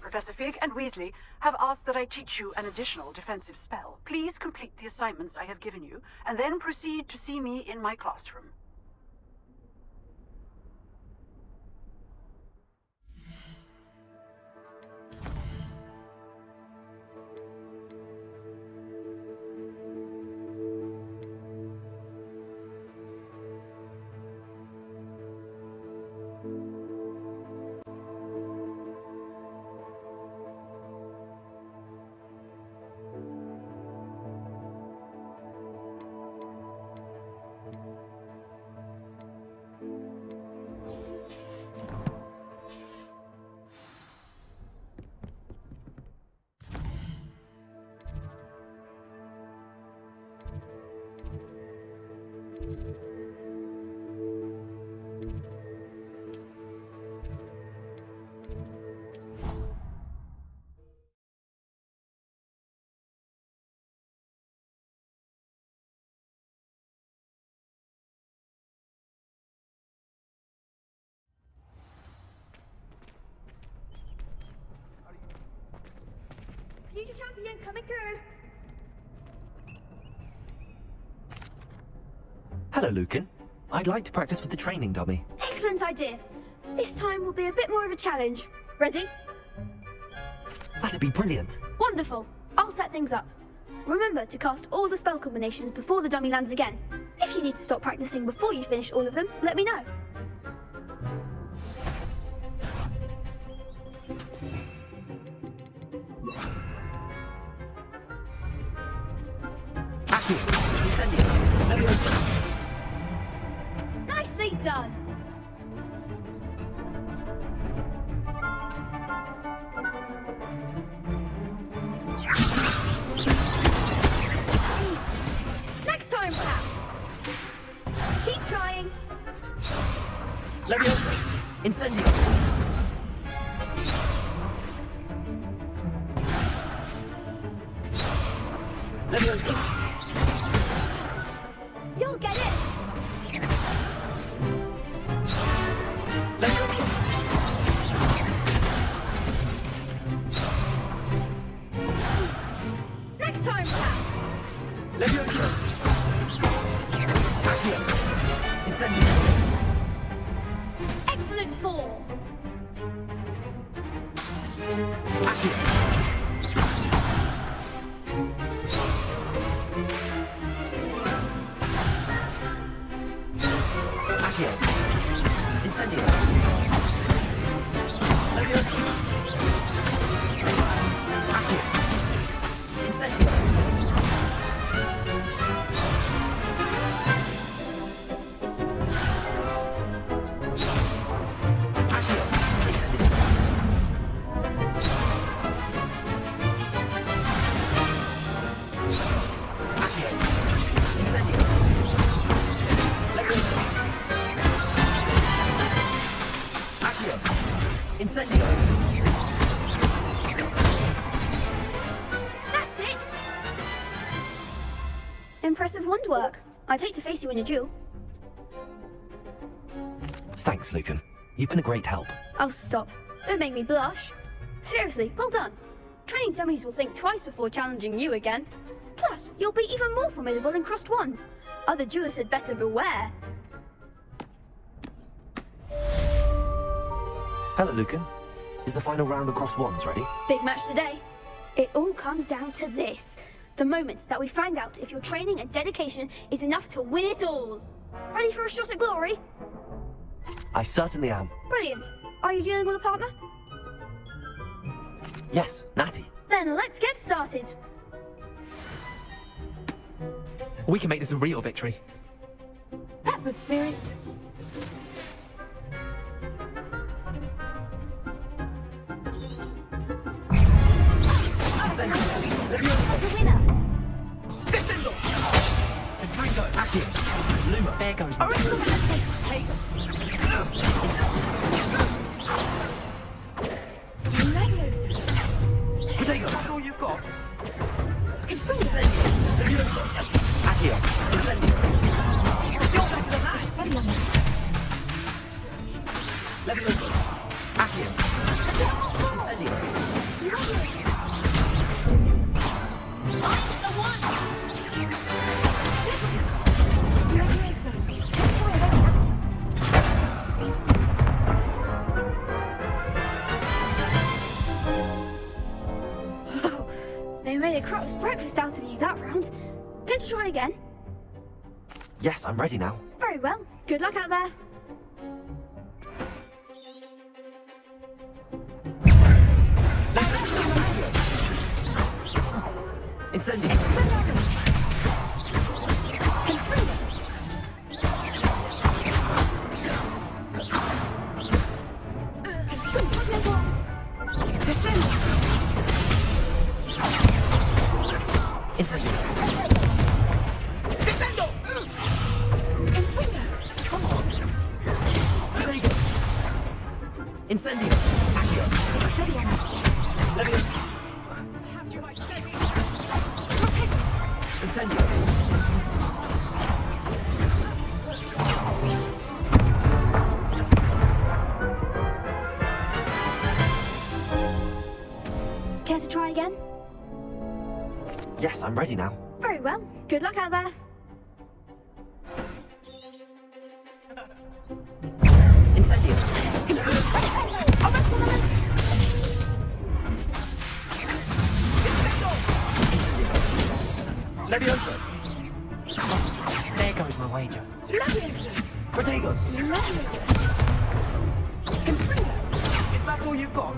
Speaker 5: Professor Fig and Weasley have asked that I teach you an additional defensive spell. Please complete the assignments I have given you, and then proceed to see me in my classroom.
Speaker 8: Kumarian coming through.
Speaker 4: Hello, Lucan. I'd like to practice with the training dummy.
Speaker 8: Excellent idea. This time will be a bit more of a challenge. Ready?
Speaker 4: That'd be brilliant.
Speaker 8: Wonderful. I'll set things up. Remember to cast all the spell combinations before the dummy lands again. If you need to stop practicing before you finish all of them, let me know. Nicely done. Next time, perhaps. Keep trying.
Speaker 4: Leviosa! Incendio! Leviosa!
Speaker 8: You'll get it.
Speaker 4: Leviosa!
Speaker 8: Next time, perhaps.
Speaker 4: Leviosa! Accio! Incendio!
Speaker 8: Excellent form.
Speaker 4: Accio! Accio! Incendio! Leviosa! Accio! Incendio! Incendio!
Speaker 8: That's it. Impressive wand work. I'd hate to face you in a duel.
Speaker 4: Thanks, Lucan. You've been a great help.
Speaker 8: Oh, stop. Don't make me blush. Seriously, well done. Training dummies will think twice before challenging you again. Plus, you'll be even more formidable in crossed wands. Other duelists had better beware.
Speaker 4: Hello, Lucan. Is the final round across wands ready?
Speaker 8: Big match today. It all comes down to this. The moment that we find out if your training and dedication is enough to win it all. Ready for a shot at glory?
Speaker 4: I certainly am.
Speaker 8: Brilliant. Are you dealing with a partner?
Speaker 4: Yes, Natty.
Speaker 8: Then let's get started.
Speaker 6: We can make this a real victory.
Speaker 7: That's the spirit.
Speaker 8: The winner.
Speaker 6: Descendo! Ringo! Accio! Luma! There goes my... Potato! That's all you've got? Accio! Incendio! You're better than that! Leviosa! Accio! Incendio!
Speaker 8: They made a crap's breakfast out of you that round. Going to try again?
Speaker 4: Yes, I'm ready now.
Speaker 8: Very well. Good luck out there.
Speaker 4: Incendio! Incendio!
Speaker 6: Descendo!
Speaker 4: Come on! Potato! Incendio! Accio! Leviosa! Incendio!
Speaker 8: Care to try again?
Speaker 14: Yes, I'm ready now.
Speaker 8: Very well. Good luck out there.
Speaker 6: Incendio. Levioso.
Speaker 19: There goes my wager.
Speaker 6: Protego. Is that all you've got?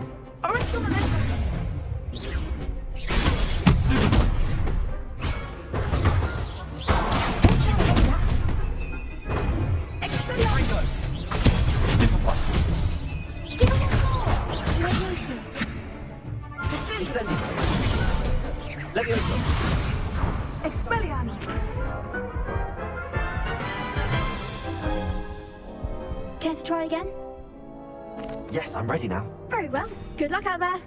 Speaker 6: Incendio. Levioso.
Speaker 8: Care to try again?
Speaker 14: Yes, I'm ready now.
Speaker 8: Very well. Good luck out there.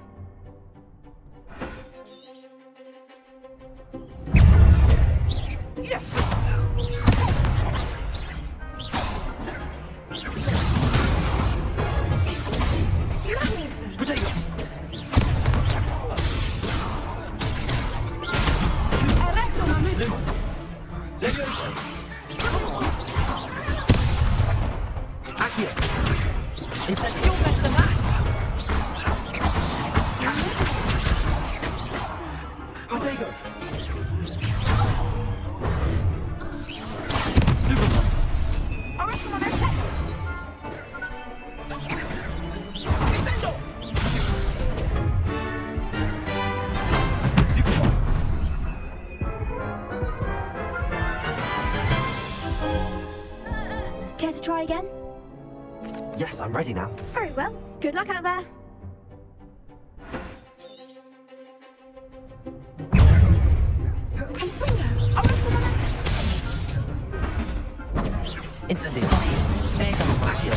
Speaker 8: Care to try again?
Speaker 14: Yes, I'm ready now.
Speaker 8: Very well. Good luck out there.
Speaker 6: Incendio. Accio.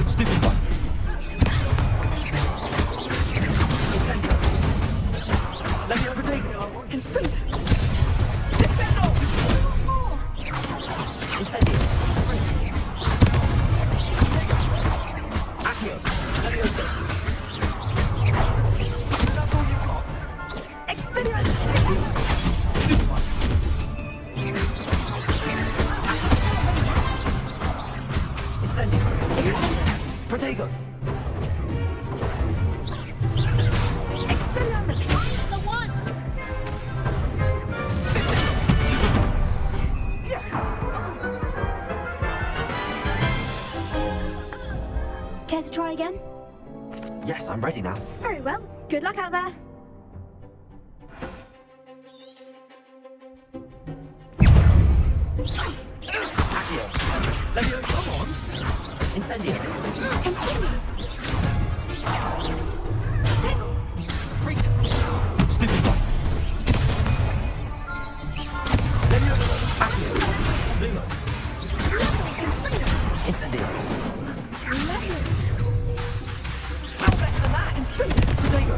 Speaker 6: Stupefy. Incendio. Levio Protego. Incendio. Accio. Levioso. That's all you've got. Incendio. Protego.
Speaker 8: Care to try again?
Speaker 14: Yes, I'm ready now.
Speaker 8: Very well. Good luck out there.
Speaker 6: Accio. Levio, come on. Incendio. Stupefy. Levio. Accio. Lumo. Incendio. Well better than that. Protego.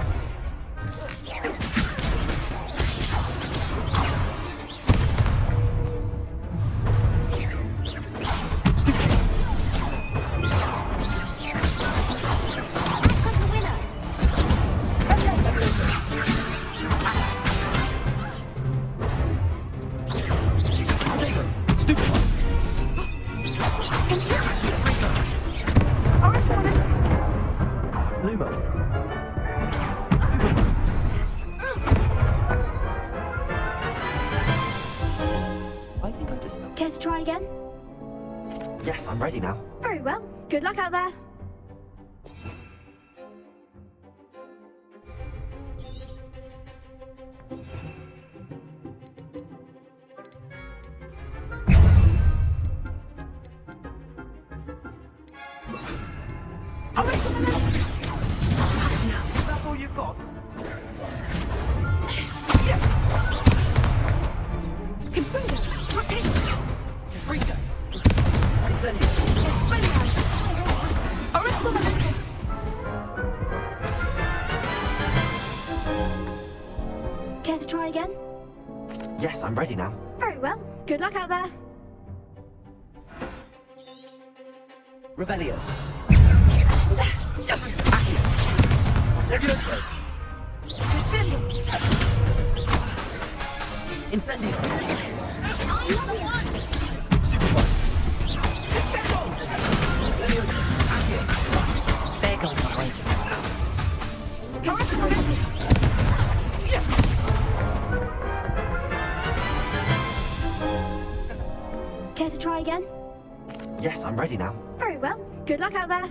Speaker 8: Care to try again?
Speaker 14: Yes, I'm ready now.
Speaker 8: Very well. Good luck out there.
Speaker 6: That's all you've got. Incendio.
Speaker 8: Care to try again?
Speaker 14: Yes, I'm ready now.
Speaker 8: Very well. Good luck out there.
Speaker 6: Revelio. Incendio! There goes my way.
Speaker 8: Care to try again?
Speaker 14: Yes, I'm ready now.
Speaker 8: Very well. Good luck out there.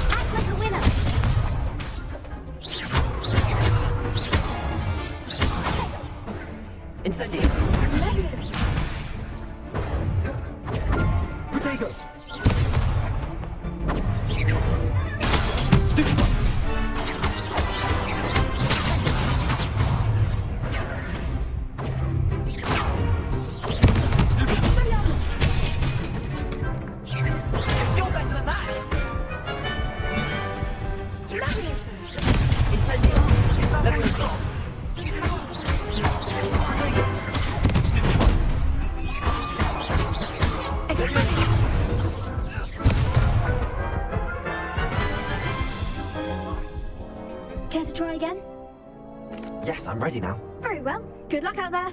Speaker 6: Act like a winner!
Speaker 14: Incendio! Potato!
Speaker 6: You're better than that!
Speaker 14: Incendio! Leviosa!
Speaker 8: Care to try again?
Speaker 14: Yes, I'm ready now.
Speaker 8: Very well. Good luck out there.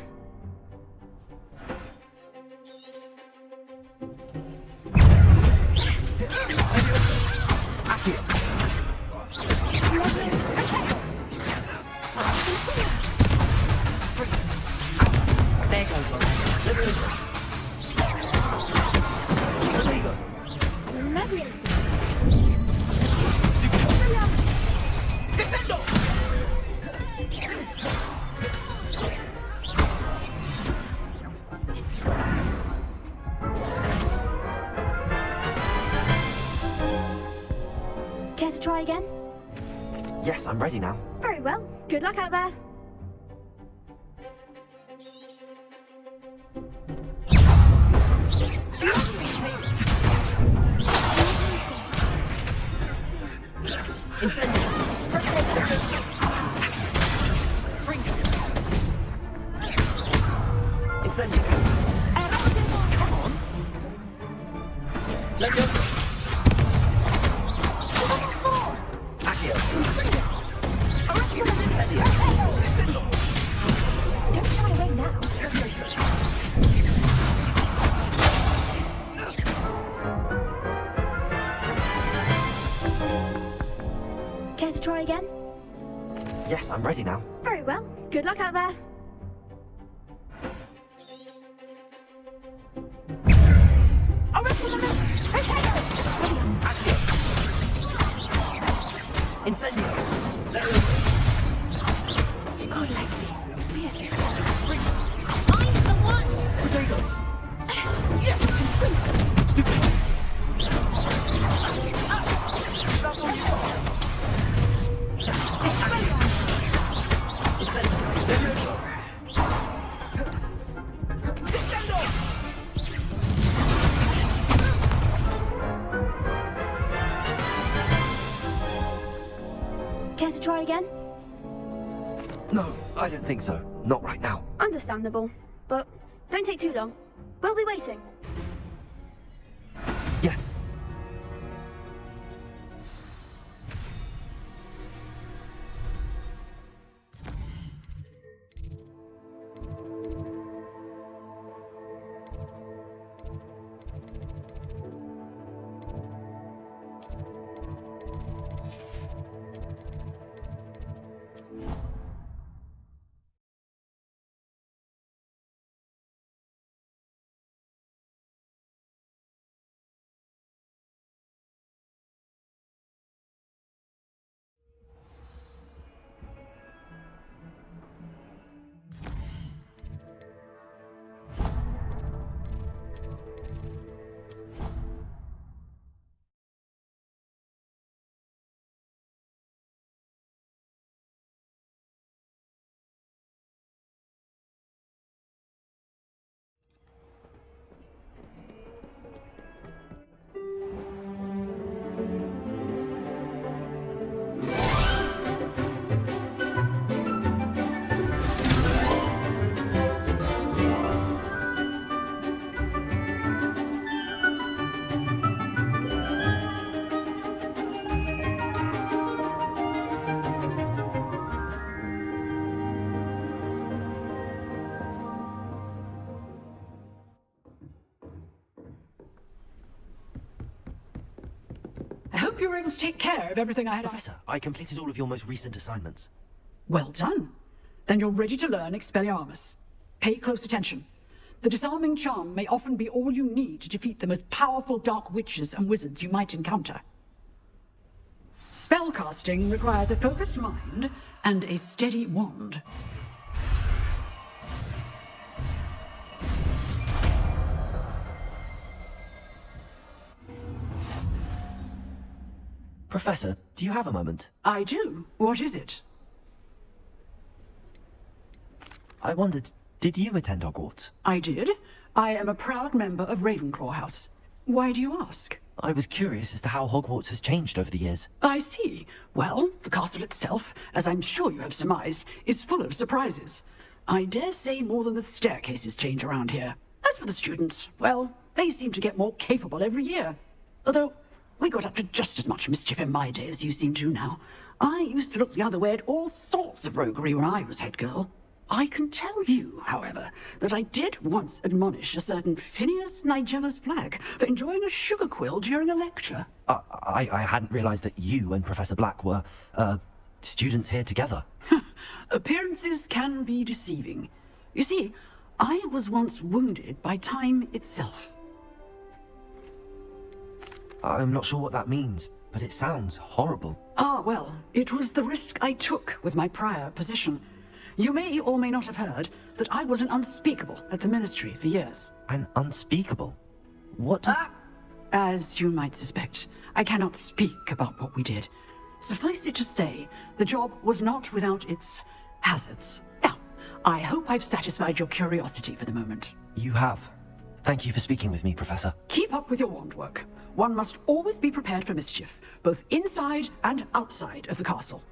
Speaker 6: There goes my way.
Speaker 8: Care to try again?
Speaker 14: Yes, I'm ready now.
Speaker 8: Very well. Good luck out there.
Speaker 14: Incendio! Incendio! Come on! Leviosa! Accio! Incendio!
Speaker 8: Don't shy away now. Care to try again?
Speaker 14: Yes, I'm ready now.
Speaker 8: Very well. Good luck out there.
Speaker 14: Incendio!
Speaker 6: Go lightly.
Speaker 8: I'm the one. Care to try again?
Speaker 14: No, I don't think so. Not right now.
Speaker 8: Understandable. But don't take too long. We'll be waiting.
Speaker 14: Yes.
Speaker 5: hope you were able to take care of everything I had.
Speaker 4: Professor, I completed all of your most recent assignments.
Speaker 5: Well done. Then you're ready to learn Expelliarmus. Pay close attention. The disarming charm may often be all you need to defeat the most powerful dark witches and wizards you might encounter. Spellcasting requires a focused mind and a steady wand.
Speaker 4: Professor, do you have a moment?
Speaker 5: I do. What is it?
Speaker 4: I wondered, did you attend Hogwarts?
Speaker 5: I did. I am a proud member of Ravenclaw House. Why do you ask?
Speaker 4: I was curious as to how Hogwarts has changed over the years.
Speaker 5: I see. Well, the castle itself, as I'm sure you have surmised, is full of surprises. I dare say more than the staircases change around here. As for the students, well, they seem to get more capable every year. Although, we got up to just as much mischief in my day as you seem to now. I used to look the other way at all sorts of roguery when I was head girl. I can tell you, however, that I did once admonish a certain Phineas Nigella's Black for enjoying a sugar quill during a lecture.
Speaker 4: I hadn't realized that you and Professor Black were, students here together.
Speaker 5: Appearances can be deceiving. You see, I was once wounded by time itself.
Speaker 4: I'm not sure what that means, but it sounds horrible.
Speaker 5: Ah, well, it was the risk I took with my prior position. You may or may not have heard that I was an unspeakable at the Ministry for years.
Speaker 4: An unspeakable? What does...
Speaker 5: As you might suspect, I cannot speak about what we did. Suffice it to say, the job was not without its hazards. Now, I hope I've satisfied your curiosity for the moment.
Speaker 4: You have. Thank you for speaking with me, Professor.
Speaker 5: Keep up with your wand work. One must always be prepared for mischief, both inside and outside of the castle.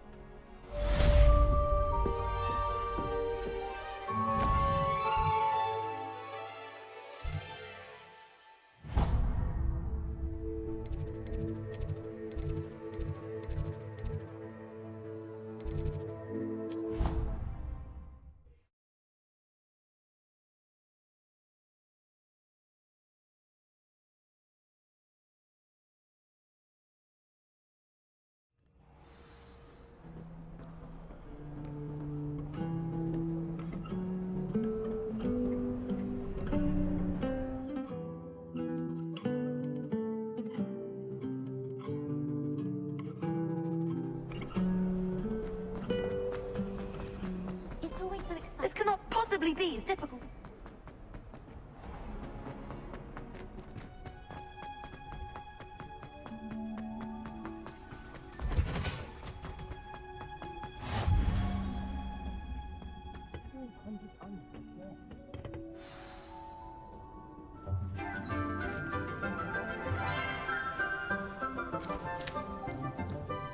Speaker 15: This cannot possibly be as difficult.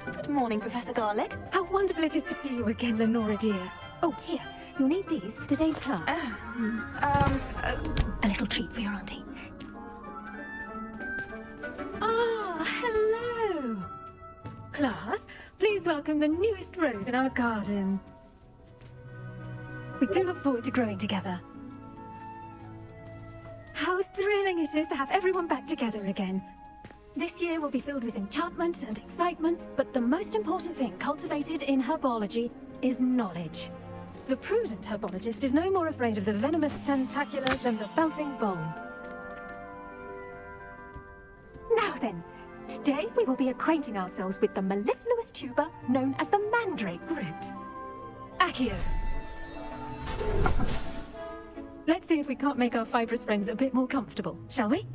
Speaker 20: Good morning, Professor Garlick.
Speaker 21: How wonderful it is to see you again, Lenora dear. Oh, here. You'll need these for today's class. A little treat for your auntie. Ah, hello! Class, please welcome the newest rose in our garden. We do look forward to growing together. How thrilling it is to have everyone back together again. This year will be filled with enchantment and excitement, but the most important thing cultivated in herbology is knowledge. The prudent herbologist is no more afraid of the venomous tentacular than the bouncing bone. Now then, today we will be acquainting ourselves with the mellifluous tuber known as the mandrake root. Accio. Let's see if we can't make our fibrous friends a bit more comfortable, shall we?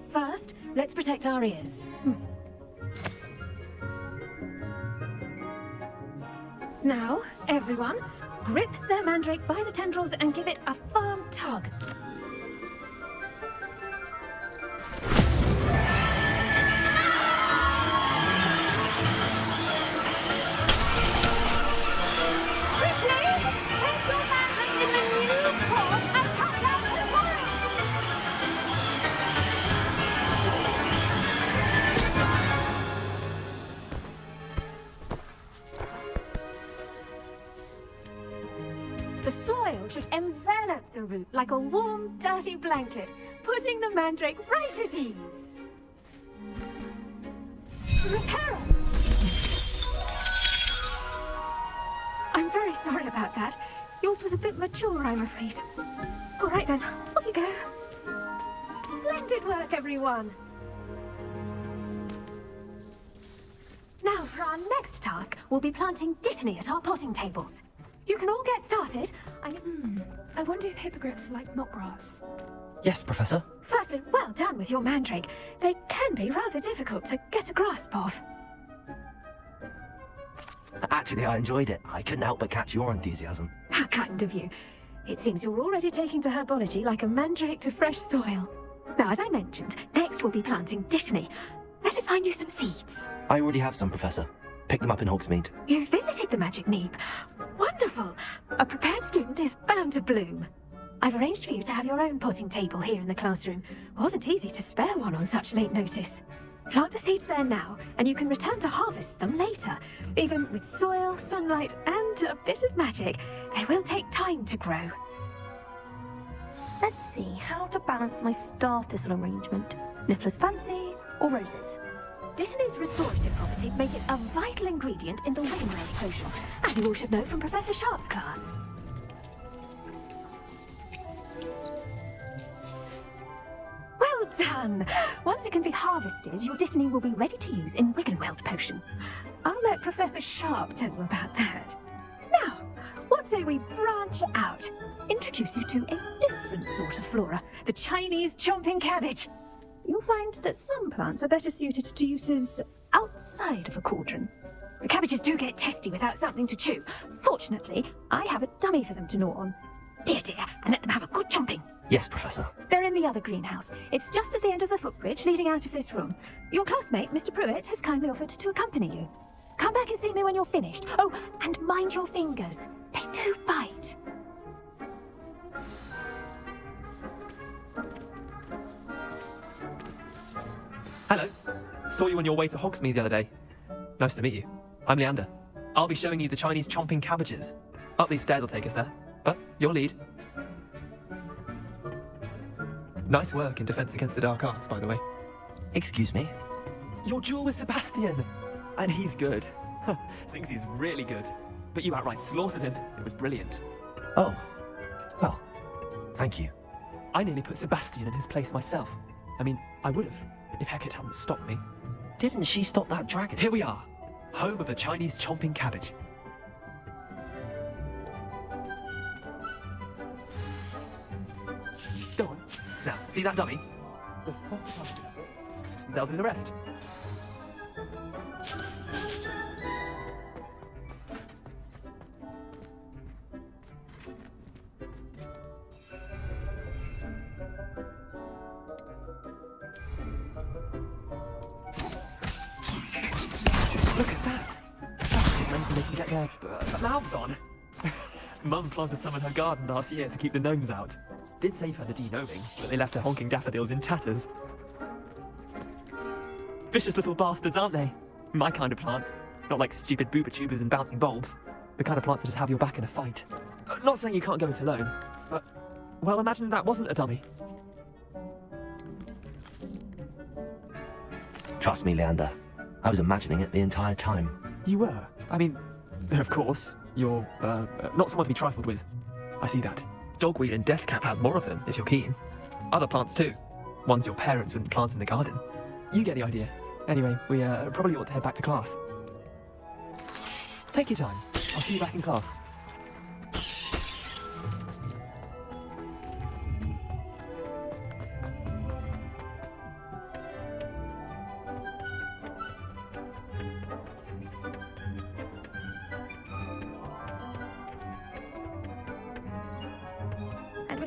Speaker 21: First, let's protect our ears. Now, everyone, grip their mandrake by the tendrils and give it a firm tug. The soil should envelop the root like a warm, dirty blanket, putting the mandrake right at ease. Repairer! I'm very sorry about that. Yours was a bit mature, I'm afraid. All right then, off you go. Splendid work, everyone! Now, for our next task, we'll be planting Dittany at our potting tables. You can all get started.
Speaker 1: I wonder if hippogriffs like knotgrass.
Speaker 4: Yes, Professor.
Speaker 21: Firstly, well done with your mandrake. They can be rather difficult to get a grasp of.
Speaker 4: Actually, I enjoyed it. I couldn't help but catch your enthusiasm.
Speaker 21: How kind of you. It seems you're already taking to herbology like a mandrake to fresh soil. Now, as I mentioned, next we'll be planting Dittany. Let us find you some seeds.
Speaker 4: I already have some, Professor. Picked them up in Hogsmeade.
Speaker 21: You visited the Magic Neep. Wonderful! A prepared student is bound to bloom. I've arranged for you to have your own potting table here in the classroom. Wasn't easy to spare one on such late notice. Plant the seeds there now, and you can return to harvest them later. Even with soil, sunlight, and a bit of magic, they will take time to grow.
Speaker 20: Let's see how to balance my star thistle arrangement. Niffler's fancy or roses?
Speaker 21: Dittany's restorative properties make it a vital ingredient in the Wiggenweld potion, as you all should know from Professor Sharp's class. Well done! Once it can be harvested, your Dittany will be ready to use in Wiggenweld potion. I'll let Professor Sharp tell you about that. Now, what say we branch out? Introduce you to a different sort of flora, the Chinese chomping cabbage. You'll find that some plants are better suited to uses outside of a cauldron. The cabbages do get testy without something to chew. Fortunately, I have a dummy for them to gnaw on. Dear, and let them have a good chomping.
Speaker 4: Yes, Professor.
Speaker 21: They're in the other greenhouse. It's just at the end of the footbridge leading out of this room. Your classmate, Mr. Pruitt, has kindly offered to accompany you. Come back and see me when you're finished. Oh, and mind your fingers. They do bite.
Speaker 22: Hello. Saw you on your way to Hogsmeade the other day. Nice to meet you. I'm Leander. I'll be showing you the Chinese chomping cabbages. Up these stairs will take us there. But your lead. Nice work in defense against the dark arts, by the way.
Speaker 4: Excuse me?
Speaker 22: Your duel with Sebastian. And he's good. Thinks he's really good. But you outright slaughtered him. It was brilliant.
Speaker 4: Oh. Well, thank you.
Speaker 22: I nearly put Sebastian in his place myself. I mean, I would have, if Hecate hadn't stopped me.
Speaker 4: Didn't she stop that dragon?
Speaker 22: Here we are, home of the Chinese chomping cabbage. Go on. Now, see that dummy? They'll do the rest. Look at that! Men they can get their mouths on. Mum planted some in her garden last year to keep the gnomes out. Did save her the de-gnoming, but they left her honking daffodils in tatters. Vicious little bastards, aren't they? My kind of plants. Not like stupid booba tubers and bouncing bulbs. The kind of plants that just have your back in a fight. Not saying you can't go it alone, but... well, imagine that wasn't a dummy.
Speaker 4: Trust me, Leander. I was imagining it the entire time.
Speaker 22: You were? I mean, of course, you're, not someone to be trifled with. I see that. Dogweed and deathcap has more of them, if you're keen. Other plants too. Ones your parents wouldn't plant in the garden. You get the idea. Anyway, we probably ought to head back to class. Take your time. I'll see you back in class.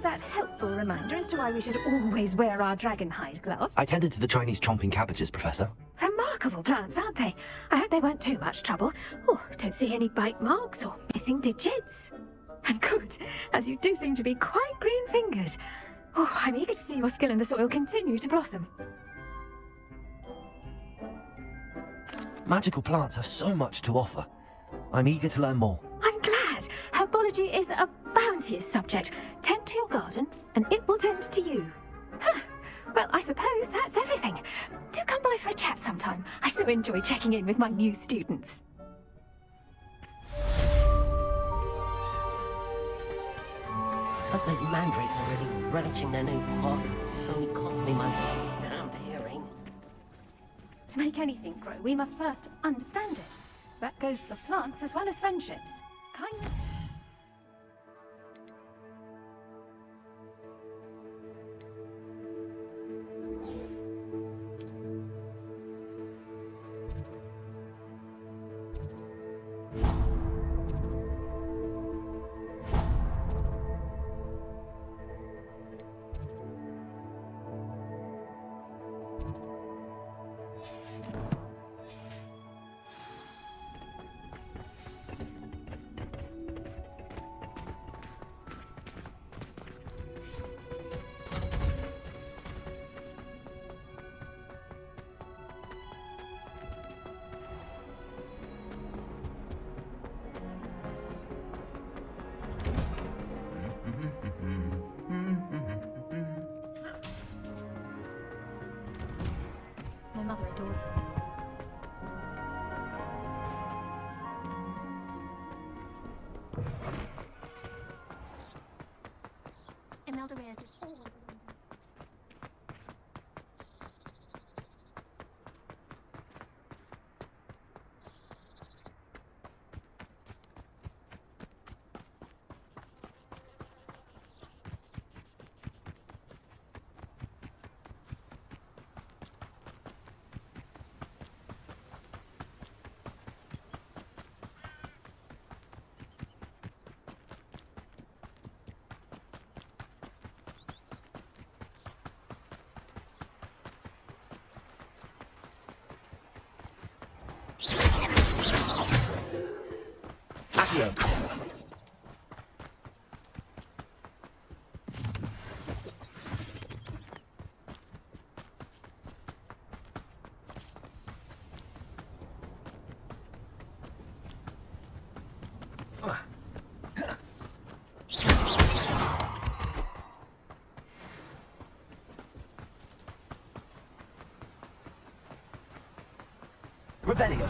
Speaker 21: That helpful reminder as to why we should always wear our dragonhide gloves.
Speaker 4: I tended to the Chinese chomping cabbages, Professor.
Speaker 21: Remarkable plants, aren't they? I hope they weren't too much trouble. Oh, don't see any bite marks or missing digits. And good, as you do seem to be quite green-fingered. Oh, I'm eager to see your skill in the soil continue to blossom.
Speaker 4: Magical plants have so much to offer. I'm eager to learn more.
Speaker 21: I'm glad. Herbology is a bounteous subject. Tend to your garden, and it will tend to you. Well, Well, I suppose that's everything. Do come by for a chat sometime. I so enjoy checking in with my new students.
Speaker 11: But those mandrakes are really relishing their new pots. Only cost me my damned hearing.
Speaker 21: To make anything grow, we must first understand it. That goes for plants as well as friendships. Kind of...
Speaker 9: My mother adored you.
Speaker 8: Imelda Reyes is always...
Speaker 14: Accio. Revelio.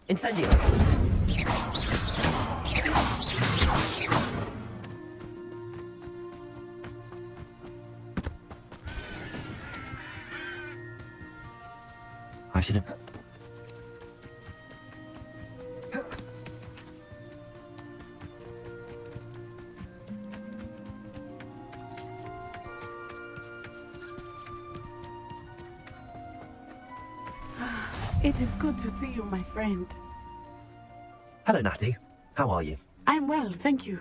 Speaker 14: Incendio.
Speaker 4: I should have...
Speaker 7: It is good to see you, my friend.
Speaker 4: Hello, Natty. How are you?
Speaker 7: I'm well, thank you.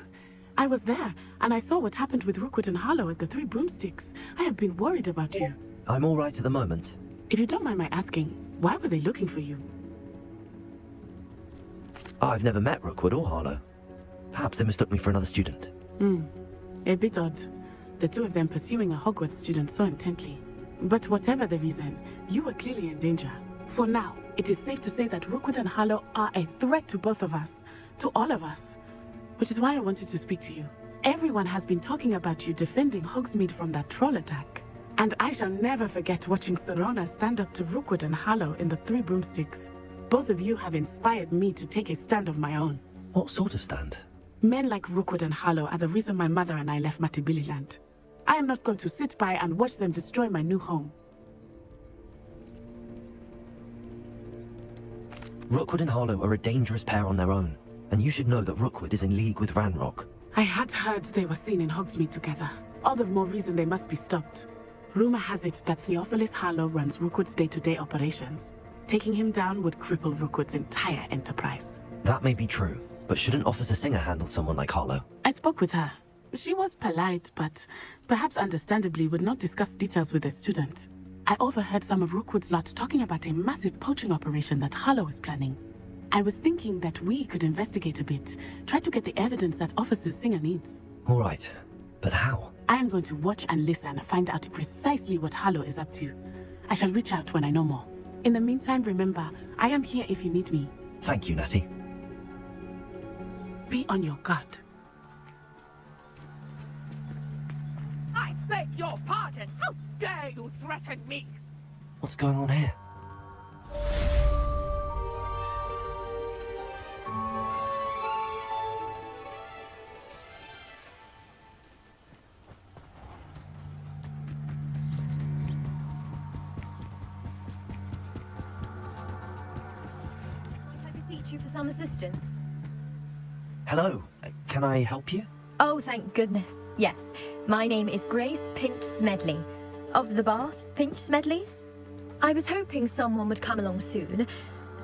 Speaker 7: I was there, and I saw what happened with Rookwood and Harlow at the Three Broomsticks. I have been worried about you.
Speaker 4: I'm all right at the moment.
Speaker 7: If you don't mind my asking, why were they looking for you?
Speaker 4: I've never met Rookwood or Harlow. Perhaps they mistook me for another student.
Speaker 7: A bit odd. The two of them pursuing a Hogwarts student so intently. But whatever the reason, you were clearly in danger. For now, it is safe to say that Rookwood and Harlow are a threat to both of us, to all of us. Which is why I wanted to speak to you. Everyone has been talking about you defending Hogsmeade from that troll attack. And I shall never forget watching Serona stand up to Rookwood and Harlow in the Three Broomsticks. Both of you have inspired me to take a stand of my own.
Speaker 4: What sort of stand?
Speaker 7: Men like Rookwood and Harlow are the reason my mother and I left Matibililand. I am not going to sit by and watch them destroy my new home.
Speaker 4: Rookwood and Harlow are a dangerous pair on their own, and you should know that Rookwood is in league with Ranrock.
Speaker 7: I had heard they were seen in Hogsmeade together. All the more reason they must be stopped. Rumor has it that Theophilus Harlow runs Rookwood's day-to-day operations. Taking him down would cripple Rookwood's entire enterprise.
Speaker 4: That may be true, but shouldn't Officer Singer handle someone like Harlow?
Speaker 7: I spoke with her. She was polite, but perhaps understandably would not discuss details with a student. I overheard some of Rookwood's lot talking about a massive poaching operation that Harlow is planning. I was thinking that we could investigate a bit, try to get the evidence that Officer Singer needs.
Speaker 4: All right, but how?
Speaker 7: I am going to watch and listen, find out precisely what Harlow is up to. I shall reach out when I know more. In the meantime, remember, I am here if you need me.
Speaker 4: Thank you, Natty.
Speaker 7: Be on your guard.
Speaker 6: I beg your pardon! How dare you threaten me!
Speaker 4: What's going on here?
Speaker 12: I beseech you for some assistance.
Speaker 4: Hello, can I help you?
Speaker 12: Oh, thank goodness. Yes, my name is Grace Pinch Smedley, of the Bath Pinch Smedleys. I was hoping someone would come along soon.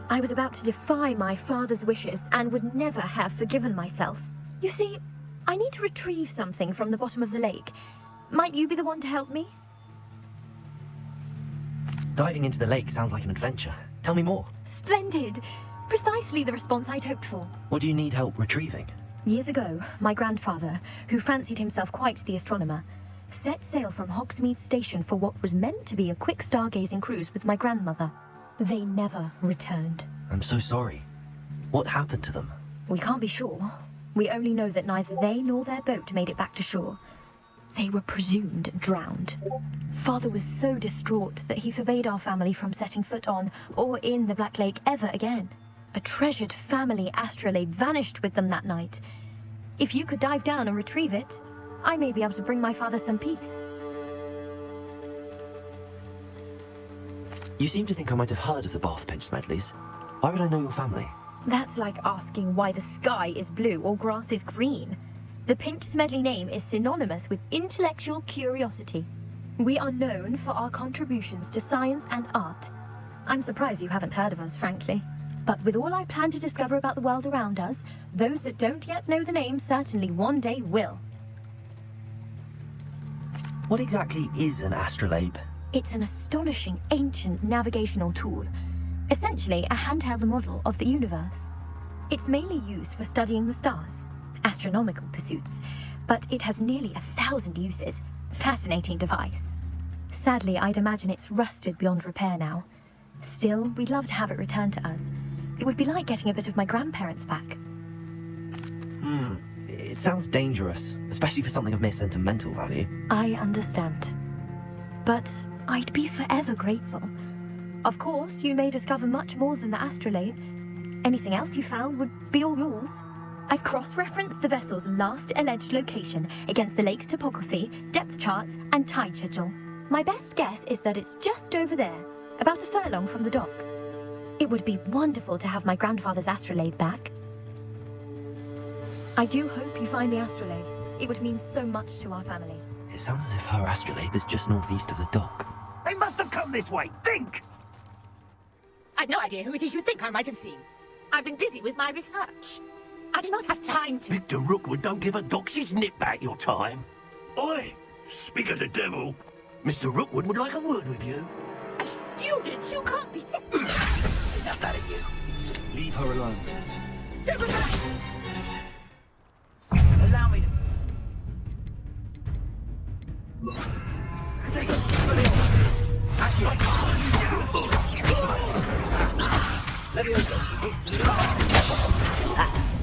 Speaker 12: I was about to defy my father's wishes and would never have forgiven myself. You see, I need to retrieve something from the bottom of the lake. Might you be the one to help me?
Speaker 4: Diving into the lake sounds like an adventure. Tell me more.
Speaker 12: Splendid! Precisely the response I'd hoped for.
Speaker 4: What do you need help retrieving?
Speaker 12: Years ago, my grandfather, who fancied himself quite the astronomer, set sail from Hogsmeade Station for what was meant to be a quick stargazing cruise with my grandmother. They never returned.
Speaker 4: I'm so sorry. What happened to them?
Speaker 12: We can't be sure. We only know that neither they nor their boat made it back to shore. They were presumed drowned. Father was so distraught that he forbade our family from setting foot on or in the Black Lake ever again. A treasured family astrolabe vanished with them that night. If you could dive down and retrieve it, I may be able to bring my father some peace.
Speaker 4: You seem to think I might have heard of the Bath Pinch Smedleys. Why would I know your family?
Speaker 12: That's like asking why the sky is blue or grass is green. The Pinch Smedley name is synonymous with intellectual curiosity. We are known for our contributions to science and art. I'm surprised you haven't heard of us, frankly. But with all I plan to discover about the world around us, those that don't yet know the name certainly one day will.
Speaker 4: What exactly is an astrolabe?
Speaker 12: It's an astonishing ancient navigational tool, essentially a handheld model of the universe. It's mainly used for studying the stars, astronomical pursuits, but it has nearly 1,000 uses. Fascinating device. Sadly, I'd imagine it's rusted beyond repair now. Still, we'd love to have it returned to us. It would be like getting a bit of my grandparents back.
Speaker 4: It sounds dangerous, especially for something of mere sentimental value.
Speaker 12: I understand. But I'd be forever grateful. Of course, you may discover much more than the astrolabe. Anything else you found would be all yours. I've cross-referenced the vessel's last alleged location against the lake's topography, depth charts, and tide schedule. My best guess is that it's just over there, about a furlong from the dock. It would be wonderful to have my grandfather's astrolabe back. I do hope you find the astrolabe. It would mean so much to our family.
Speaker 4: It sounds as if her astrolabe is just northeast of the dock.
Speaker 2: They must have come this way. Think!
Speaker 10: I've no idea who it is you think I might have seen. I've been busy with my research. I do not have time to...
Speaker 16: Victor Rookwood don't give a doxy's nip back your time. Oi, speak of the devil. Mr. Rookwood would like a word with you.
Speaker 10: A student? You can't be sick.
Speaker 16: Enough out of you. Leave her alone.
Speaker 10: Step aside!
Speaker 2: Allow me to... Take it.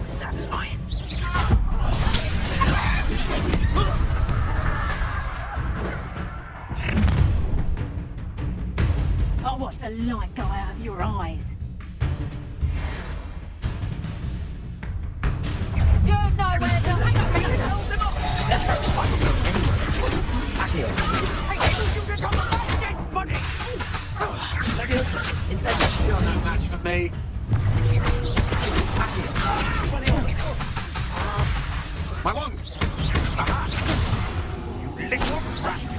Speaker 16: Satisfying.
Speaker 21: I'll watch the light go out of your eyes.
Speaker 6: You know where to hang up and hold them up!
Speaker 4: Back here.
Speaker 6: I need you to come back, dead body!
Speaker 4: Inside.
Speaker 16: You're no match for me. My wand! Aha! You little rat!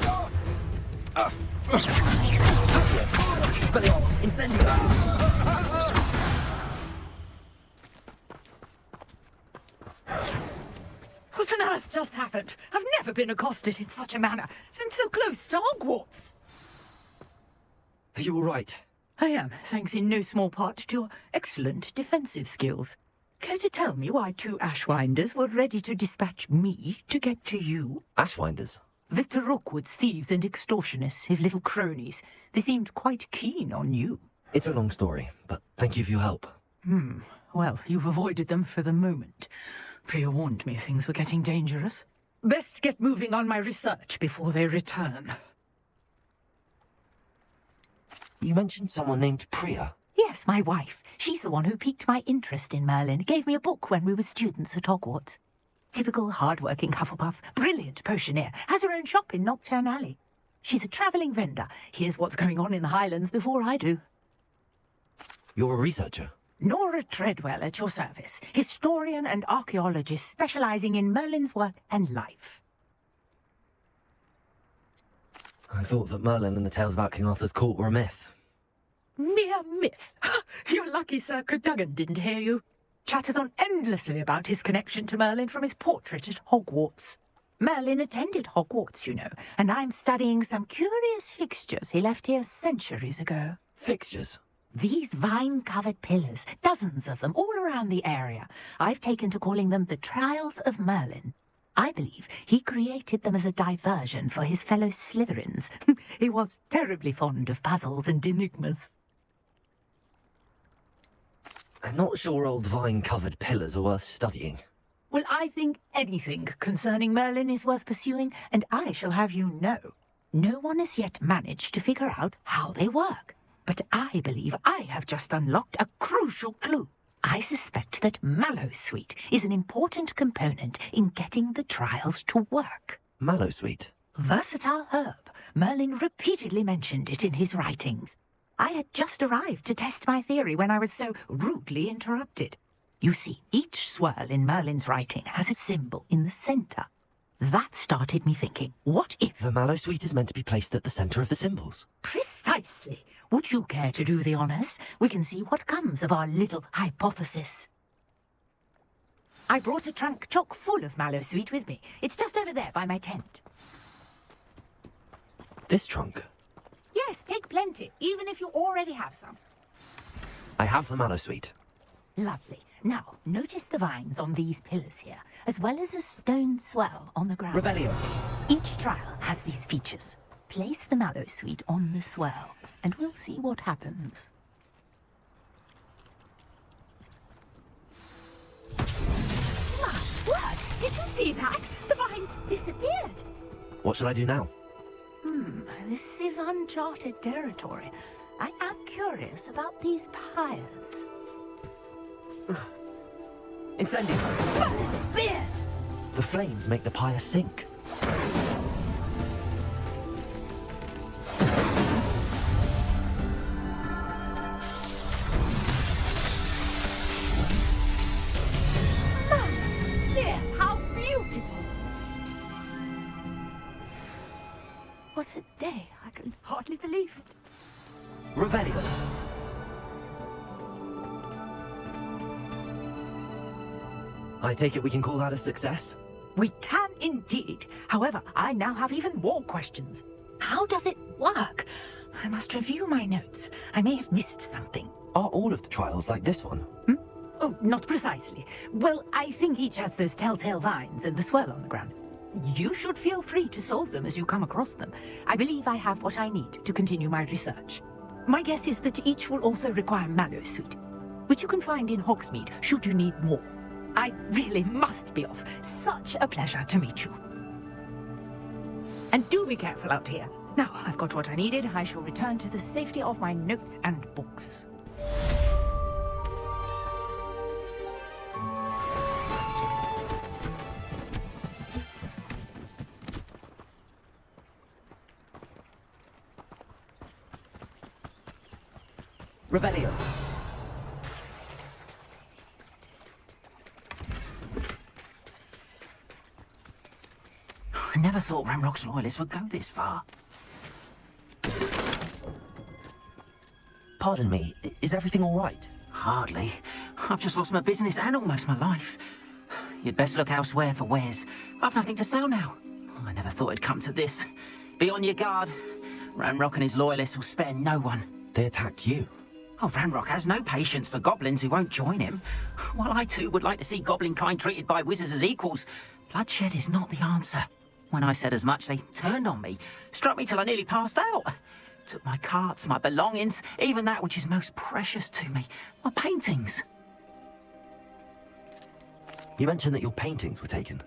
Speaker 4: Expelliarmus, incendio!
Speaker 5: What on earth just happened? I've never been accosted in such a manner, and so close to Hogwarts.
Speaker 4: Are you all right?
Speaker 10: I am, thanks in no small part to your excellent defensive skills. Care to tell me why 2 Ashwinders were ready to dispatch me to get to you?
Speaker 4: Ashwinders?
Speaker 10: Victor Rookwood's thieves and extortionists, his little cronies. They seemed quite keen on you.
Speaker 4: It's a long story, but thank you for your help.
Speaker 10: Well, you've avoided them for the moment. Priya warned me things were getting dangerous. Best get moving on my research before they return.
Speaker 4: You mentioned someone named Priya.
Speaker 10: Yes, my wife. She's the one who piqued my interest in Merlin. Gave me a book when we were students at Hogwarts. Typical hard-working Hufflepuff. Brilliant potioneer. Has her own shop in Nocturne Alley. She's a travelling vendor. Hears what's going on in the Highlands before I do.
Speaker 4: You're a researcher?
Speaker 10: Nora Treadwell at your service. Historian and archaeologist specialising in Merlin's work and life.
Speaker 4: I thought that Merlin and the tales about King Arthur's court were a myth.
Speaker 10: Mere myth. You're lucky Sir Cadogan didn't hear you. Chatters on endlessly about his connection to Merlin from his portrait at Hogwarts. Merlin attended Hogwarts, you know, and I'm studying some curious fixtures he left here centuries ago.
Speaker 4: Fixtures?
Speaker 10: These vine-covered pillars, dozens of them, all around the area. I've taken to calling them the Trials of Merlin. I believe he created them as a diversion for his fellow Slytherins. He was terribly fond of puzzles and enigmas.
Speaker 4: I'm not sure old vine-covered pillars are worth studying.
Speaker 10: Well, I think anything concerning Merlin is worth pursuing, and I shall have you know. No one has yet managed to figure out how they work. But I believe I have just unlocked a crucial clue. I suspect that Mallowsweet is an important component in getting the trials to work.
Speaker 4: Mallowsweet?
Speaker 10: Versatile herb. Merlin repeatedly mentioned it in his writings. I had just arrived to test my theory when I was so rudely interrupted. You see, each swirl in Merlin's writing has a symbol in the centre. That started me thinking, what if...
Speaker 4: The Mallowsweet is meant to be placed at the centre of the symbols.
Speaker 10: Precisely. Would you care to do the honours? We can see what comes of our little hypothesis. I brought a trunk chock full of Mallowsweet with me. It's just over there by my tent.
Speaker 4: This trunk?
Speaker 10: Yes, take plenty, even if you already have some.
Speaker 4: I have the Mallowsweet.
Speaker 10: Lovely. Now, notice the vines on these pillars here, as well as a stone swell on the ground.
Speaker 4: Revelio.
Speaker 10: Each trial has these features. Place the Mallowsweet on the swell, and we'll see what happens. My word! Did you see that? The vines disappeared!
Speaker 4: What shall I do now?
Speaker 10: This is uncharted territory. I am curious about these pyres.
Speaker 4: Incendio!
Speaker 10: Merlin's beard!
Speaker 4: The flames make the pyre sink.
Speaker 10: Merlin's beard! How beautiful! What a day! I can hardly believe it.
Speaker 4: Revelio. I take it we can call that a success?
Speaker 10: We can indeed. However, I now have even more questions. How does it work? I must review my notes. I may have missed something.
Speaker 4: Are all of the trials like this one?
Speaker 10: Oh, not precisely. Well, I think each has those telltale vines and the swirl on the ground. You should feel free to solve them as you come across them. I believe I have what I need to continue my research. My guess is that each will also require Mallowsweet, which you can find in Hogsmeade should you need more. I really must be off. Such a pleasure to meet you. And do be careful out here. Now I've got what I needed, I shall return to the safety of my notes and books.
Speaker 4: Revelio.
Speaker 3: I never thought Ramrock's loyalists would go this far.
Speaker 4: Pardon me, is everything all right?
Speaker 3: Hardly. I've just lost my business and almost my life. You'd best look elsewhere for wares. I've nothing to sell now. I never thought it'd come to this. Be on your guard. Ranrock and his loyalists will spare no one.
Speaker 4: They attacked you.
Speaker 3: Oh, Ranrock has no patience for goblins who won't join him. While I too would like to see goblin kind treated by wizards as equals, bloodshed is not the answer. When I said as much, they turned on me, struck me till I nearly passed out. Took my carts, my belongings, even that which is most precious to me, my paintings.
Speaker 4: You mentioned that your paintings were taken.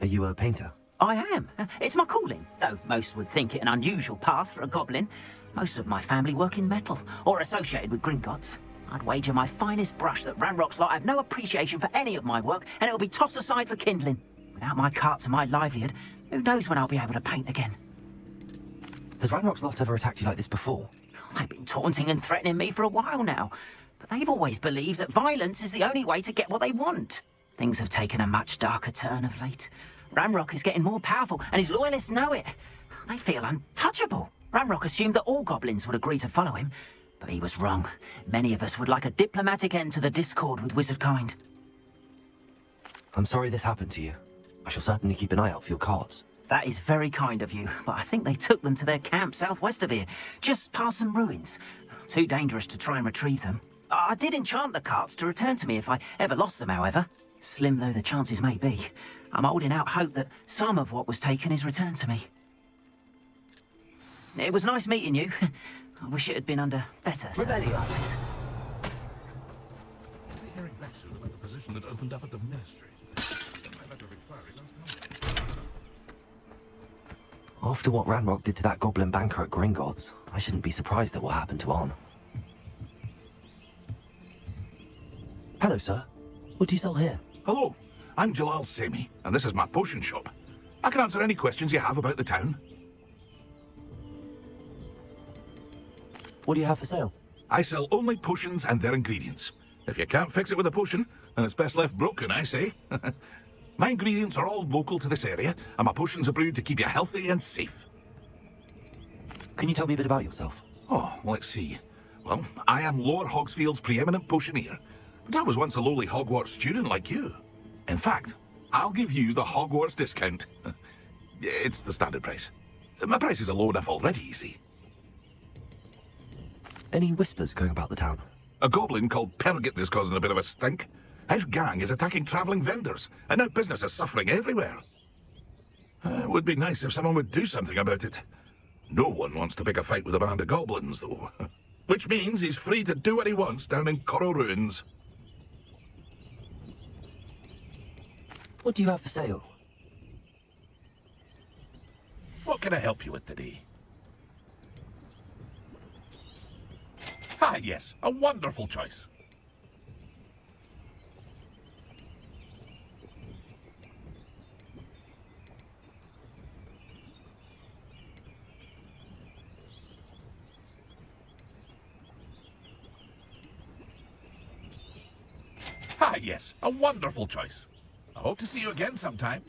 Speaker 4: Are you a painter?
Speaker 3: I am. It's my calling, though most would think it an unusual path for a goblin. Most of my family work in metal, or associated with Gringotts. I'd wager my finest brush that Ranrock's lot have no appreciation for any of my work, and it'll be tossed aside for kindling. Without my carts and my livelihood, who knows when I'll be able to paint again.
Speaker 4: Has Ranrock's lot ever attacked you like this before?
Speaker 3: They've been taunting and threatening me for a while now, but they've always believed that violence is the only way to get what they want. Things have taken a much darker turn of late. Ranrock is getting more powerful, and his loyalists know it. They feel untouchable. Ranrock assumed that all goblins would agree to follow him, but he was wrong. Many of us would like a diplomatic end to the discord with wizardkind.
Speaker 4: I'm sorry this happened to you. I shall certainly keep an eye out for your carts.
Speaker 3: That is very kind of you, but I think they took them to their camp southwest of here, just past some ruins. Too dangerous to try and retrieve them. I did enchant the carts to return to me if I ever lost them, however. Slim though the chances may be, I'm holding out hope that some of what was taken is returned to me. It was nice meeting you. I wish it had been under better circumstances.
Speaker 13: Hearing back soon about the position that opened up at the ministry.
Speaker 4: After what Ranrock did to that goblin banker at Gringotts, I shouldn't be surprised at what happened to Arn. Hello, sir. What do you sell here?
Speaker 13: Hello, I'm Jalal Semi, and this is my potion shop. I can answer any questions you have about the town.
Speaker 4: What do you have for sale?
Speaker 13: I sell only potions and their ingredients. If you can't fix it with a potion, then it's best left broken, I say. My ingredients are all local to this area, and my potions are brewed to keep you healthy and safe.
Speaker 4: Can you tell me a bit about yourself?
Speaker 13: Oh, let's see. Well, I am Lower Hogsfield's preeminent potioneer, but I was once a lowly Hogwarts student like you. In fact, I'll give you the Hogwarts discount. It's the standard price. My prices are low enough already, you see.
Speaker 4: Any whispers going about the town?
Speaker 13: A goblin called Pergit is causing a bit of a stink. His gang is attacking travelling vendors, and now business is suffering everywhere. It would be nice if someone would do something about it. No one wants to pick a fight with a band of goblins, though. Which means he's free to do what he wants down in Coral Ruins.
Speaker 4: What do you have for sale?
Speaker 13: What can I help you with today? Ah, yes, a wonderful choice. Ah, yes, a wonderful choice. I hope to see you again sometime.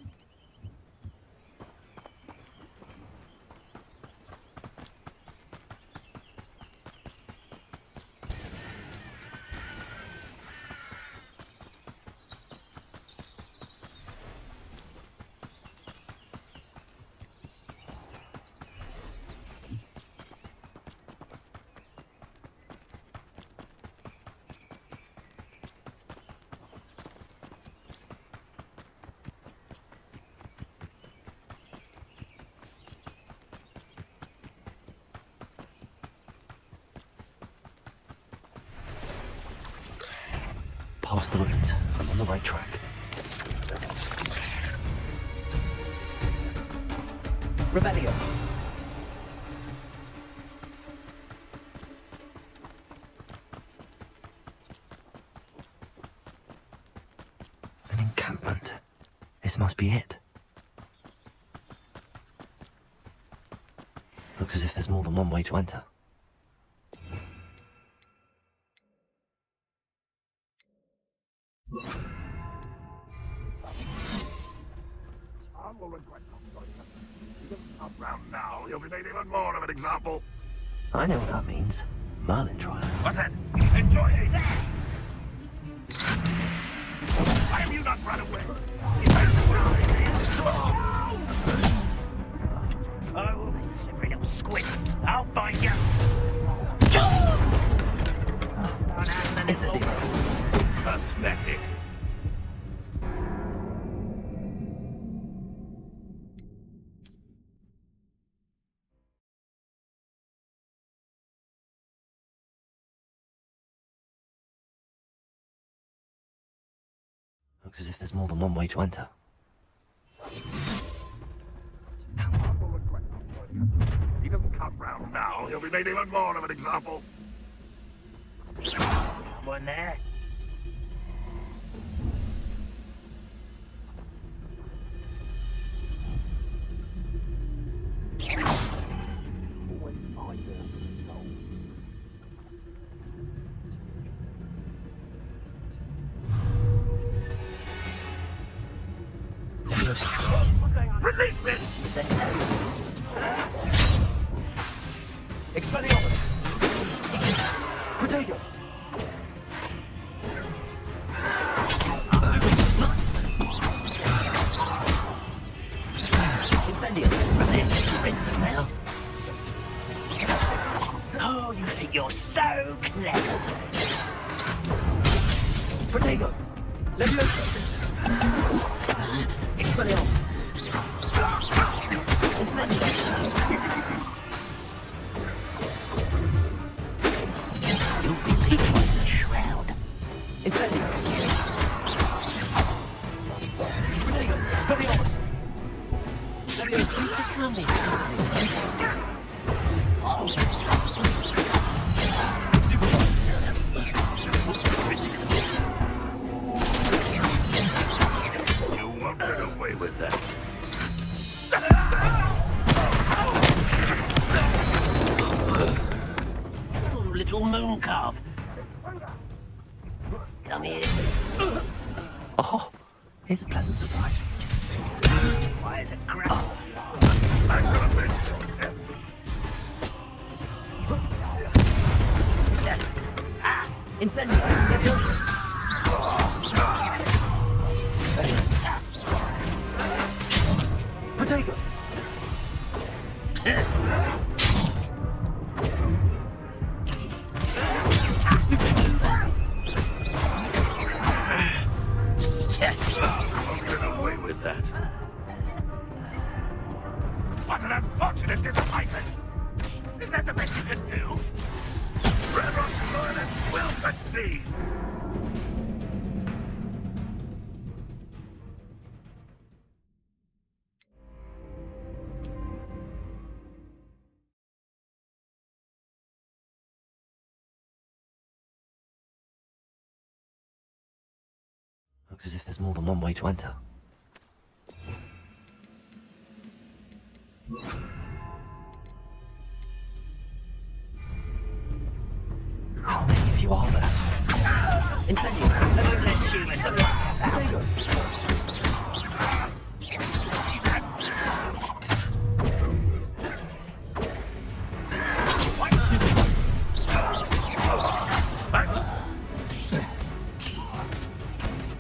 Speaker 4: Past the ruins. I'm on the right track.
Speaker 10: Revelio.
Speaker 4: An encampment. This must be it. Looks as if there's more than one way to enter.
Speaker 13: Around now, you'll be made even more of an example.
Speaker 4: I know what that means. Merlin trial.
Speaker 13: What's that? Enjoy it! Why have you not run away?
Speaker 3: Oh, silly little squid. I'll Incendio.
Speaker 13: Pathetic.
Speaker 4: Looks as if there's more than one way to enter.
Speaker 13: He doesn't come round now, he'll be made even more of an example.
Speaker 3: Someone there?
Speaker 13: Release me!
Speaker 4: Expelliarmus! Protego!
Speaker 3: Incendio. Surrender now. Oh, you think you're so clever.
Speaker 4: Protego! Leviosa!
Speaker 3: Expelliarmus. Incendio. You'll be leaving on the shroud.
Speaker 4: Incendio! Protego! Expelliarmus!
Speaker 3: Leviosa. To come in.
Speaker 13: You won't get away with that.
Speaker 3: Little moon calf. Come here.
Speaker 4: Oh, here's a pleasant surprise.
Speaker 3: Why is it crap?
Speaker 4: Incendio! Leviosa! Protego!
Speaker 13: Won't get away with that. What an unfortunate disappointment! Is that the best you can do? Reverend Lawrence will succeed!
Speaker 4: Looks as if there's more than one way to enter. How many of you are there? Incendio! Protego!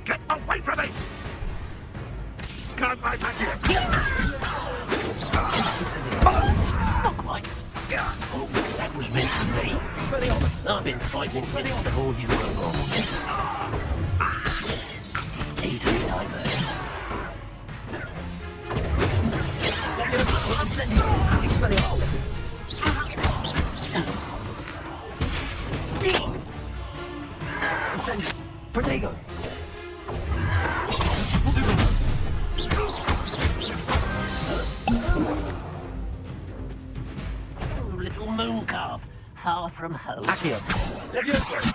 Speaker 13: Get away from me! Can't fight back here!
Speaker 3: Not quite. Oh, that was meant for me. I've been fighting since before you were born. Easy divers.
Speaker 4: Protego!
Speaker 3: Little moon calf, far from home.
Speaker 4: Accio!
Speaker 13: Leviosa!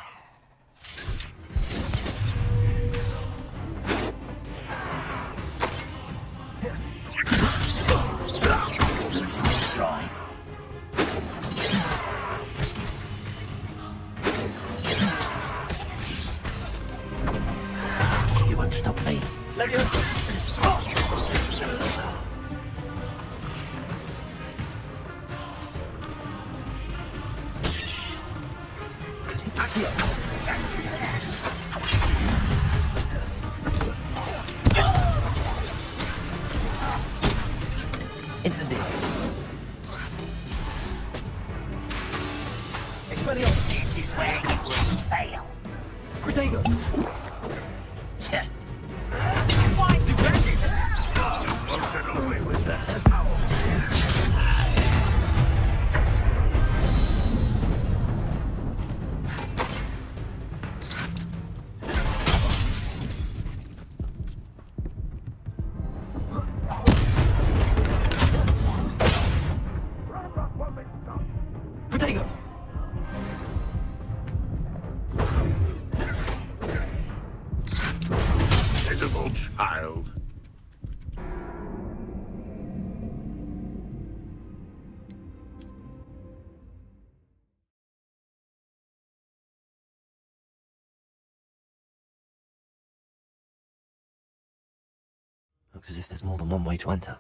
Speaker 3: Dry. You won't stop me.
Speaker 4: Leviosa! Incendio!
Speaker 3: Expelliarmus! This is where you will fail.
Speaker 14: Potato!
Speaker 3: Why do this?
Speaker 13: What's it away with that?
Speaker 14: Potato!
Speaker 13: Pitiful child.
Speaker 4: Looks as if there's more than one way to enter.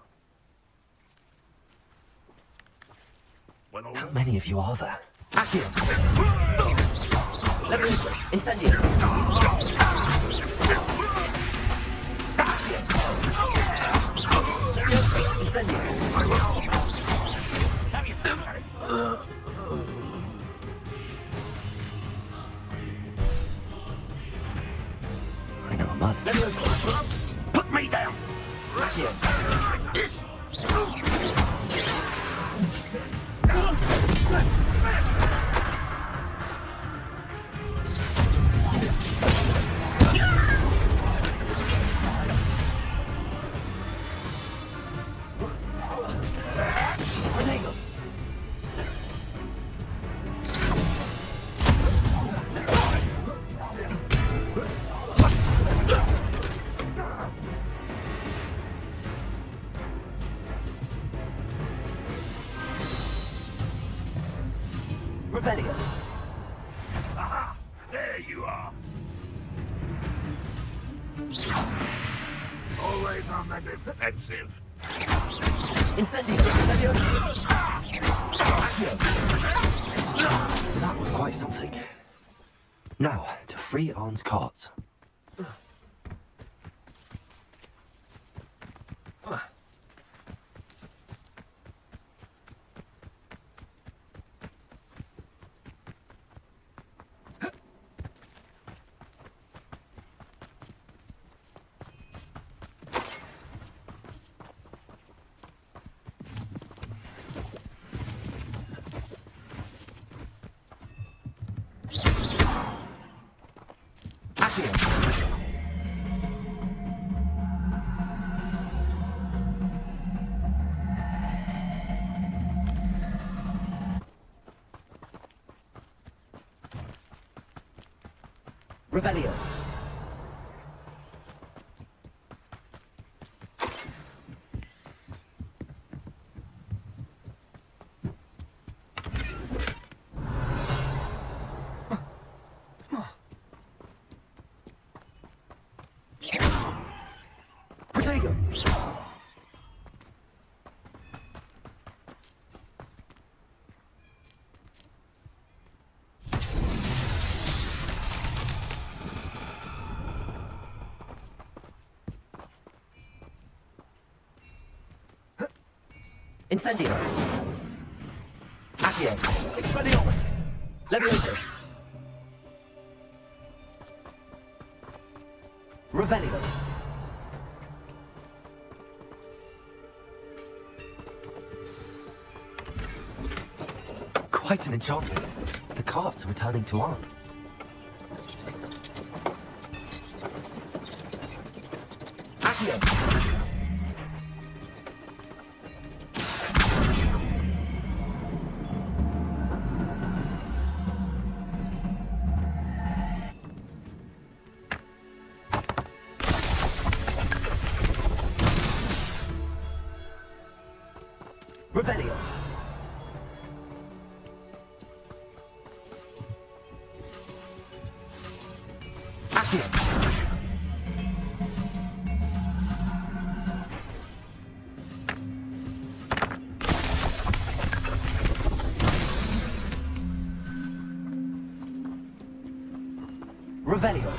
Speaker 4: How many of you are there?
Speaker 3: Accio! Levioso! Incendio! Levioso! Incendio!
Speaker 4: I know a man.
Speaker 3: Levioso! Put me down! Accio! Revelio.
Speaker 13: Aha! There you are. Always on the defensive.
Speaker 3: Incendio! Levioso! Accio!
Speaker 4: That was quite something. Now, to free Arn's cards.
Speaker 3: Revelio.
Speaker 14: Potato!
Speaker 3: Incendio. Accio. Expelliarmus. Levioso. Revelio.
Speaker 4: Quite an enchantment. The cards are returning to Arn.
Speaker 3: Accio. Revelio. Accio. Revelio.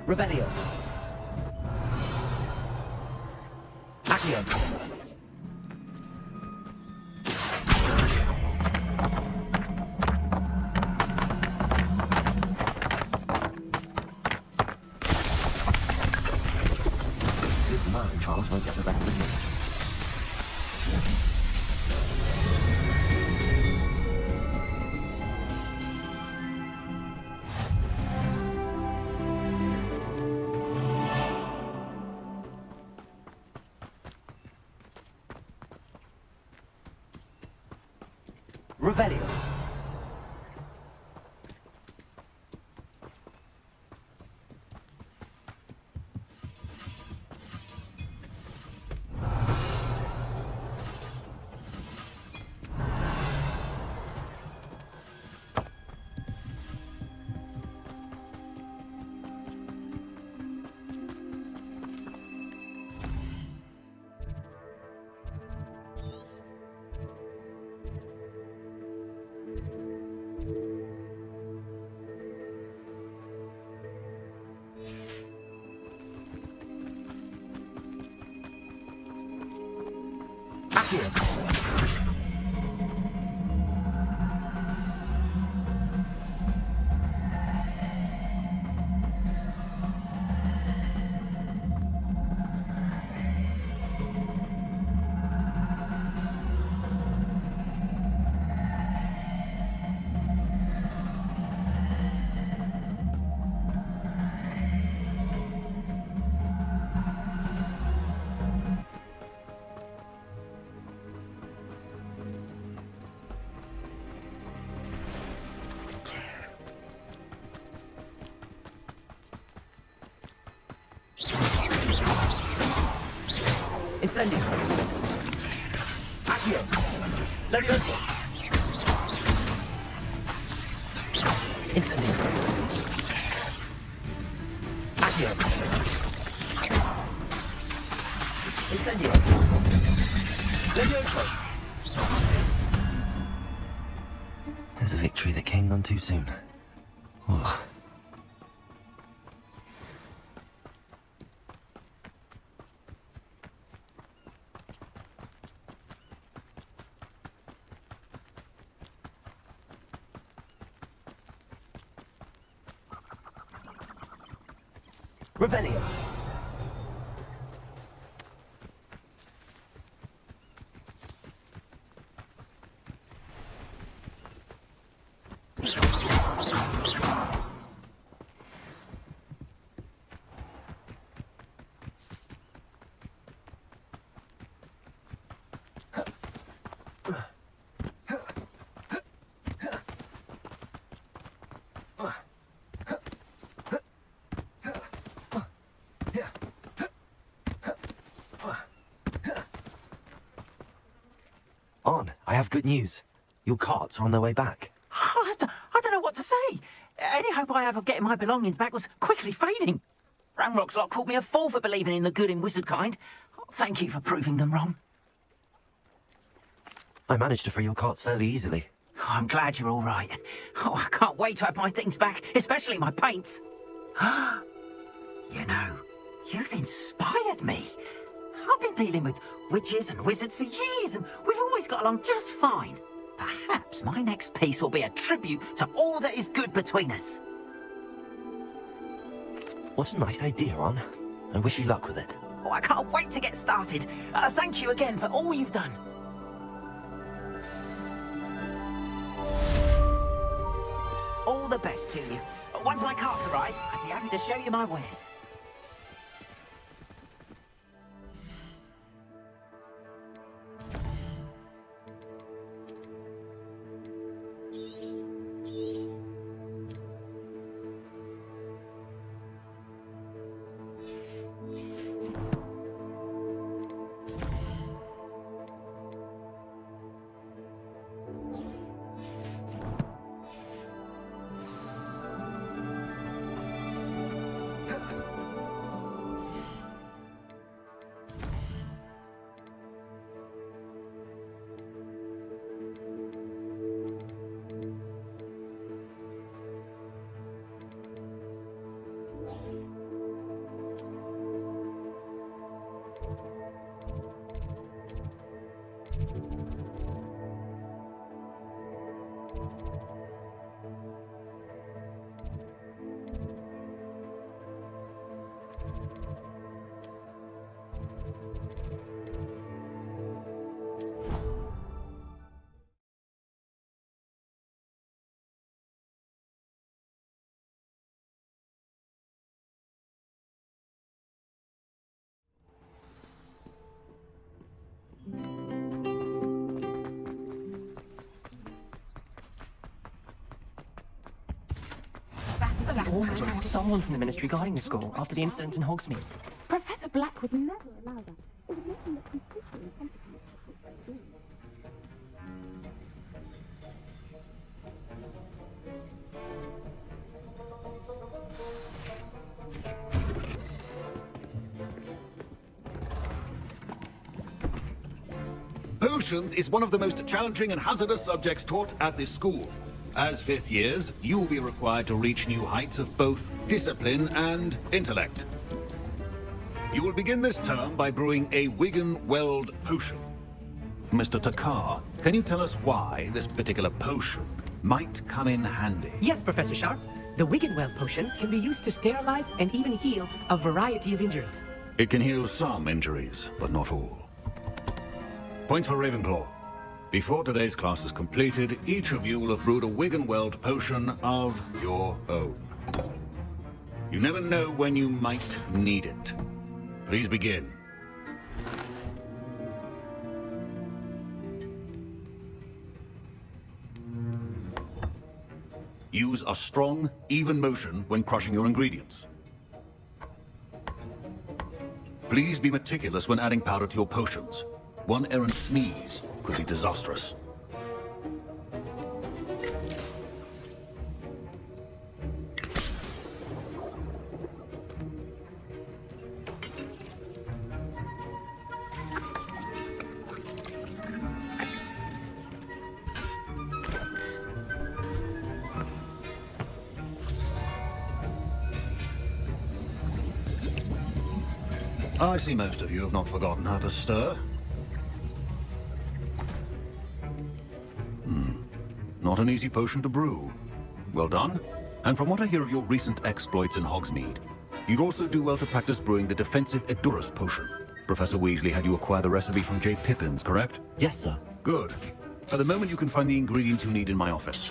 Speaker 3: Revelio. Accio.
Speaker 4: This man Charles won't get the best of me.
Speaker 3: Revelio. Accio. Incendio. Accio. Levioso. Incendio. Accio. Incendio. Levioso.
Speaker 4: There's a victory that came none too soon. Oh.
Speaker 3: Revelio.
Speaker 4: On, I have good news. Your carts are on their way back.
Speaker 3: I don't know what to say. Any hope I have of getting my belongings back was quickly fading. Ramrock's lot called me a fool for believing in the good in wizard kind. Thank you for proving them wrong.
Speaker 4: I managed to free your carts fairly easily.
Speaker 3: Oh, I'm glad you're all right. Oh, I can't wait to have my things back, especially my paints. You know, you've inspired me. I've been dealing with witches and wizards for years, and we've always got along just fine. Perhaps my next piece will be a tribute to all that is good between us.
Speaker 4: What a nice idea, Ron. I wish you luck with it.
Speaker 3: Oh, I can't wait to get started. Thank you again for all you've done. All the best to you. Once my carts arrive, I'd be happy to show you my wares.
Speaker 7: That's the last time I have
Speaker 19: Someone from the Ministry guarding the school after the incident in Hogsmeade.
Speaker 7: Professor Black would never allow that. It would make him look completely incompetent.
Speaker 17: Potions is one of the most challenging and hazardous subjects taught at this school. As fifth years, you will be required to reach new heights of both discipline and intellect. You will begin this term by brewing a Wigan-Weld potion. Mr. Takar, can you tell us why this particular potion might come in handy?
Speaker 10: Yes, Professor Sharp. The Wiggenweld potion can be used to sterilize and even heal a variety of injuries.
Speaker 17: It can heal some injuries, but not all. Point for Ravenclaw. Before today's class is completed, each of you will have brewed a Wiggenweld potion of your own. You never know when you might need it. Please begin. Use a strong, even motion when crushing your ingredients. Please be meticulous when adding powder to your potions. One errant sneeze could be disastrous. I see most of you have not forgotten how to stir. Not an easy potion to brew. Well done. And from what I hear of your recent exploits in Hogsmeade, you'd also do well to practice brewing the defensive Edurus potion. Professor Weasley had you acquire the recipe from J. Pippins, correct?
Speaker 4: Yes, sir.
Speaker 17: Good. For the moment, you can find the ingredients you need in my office.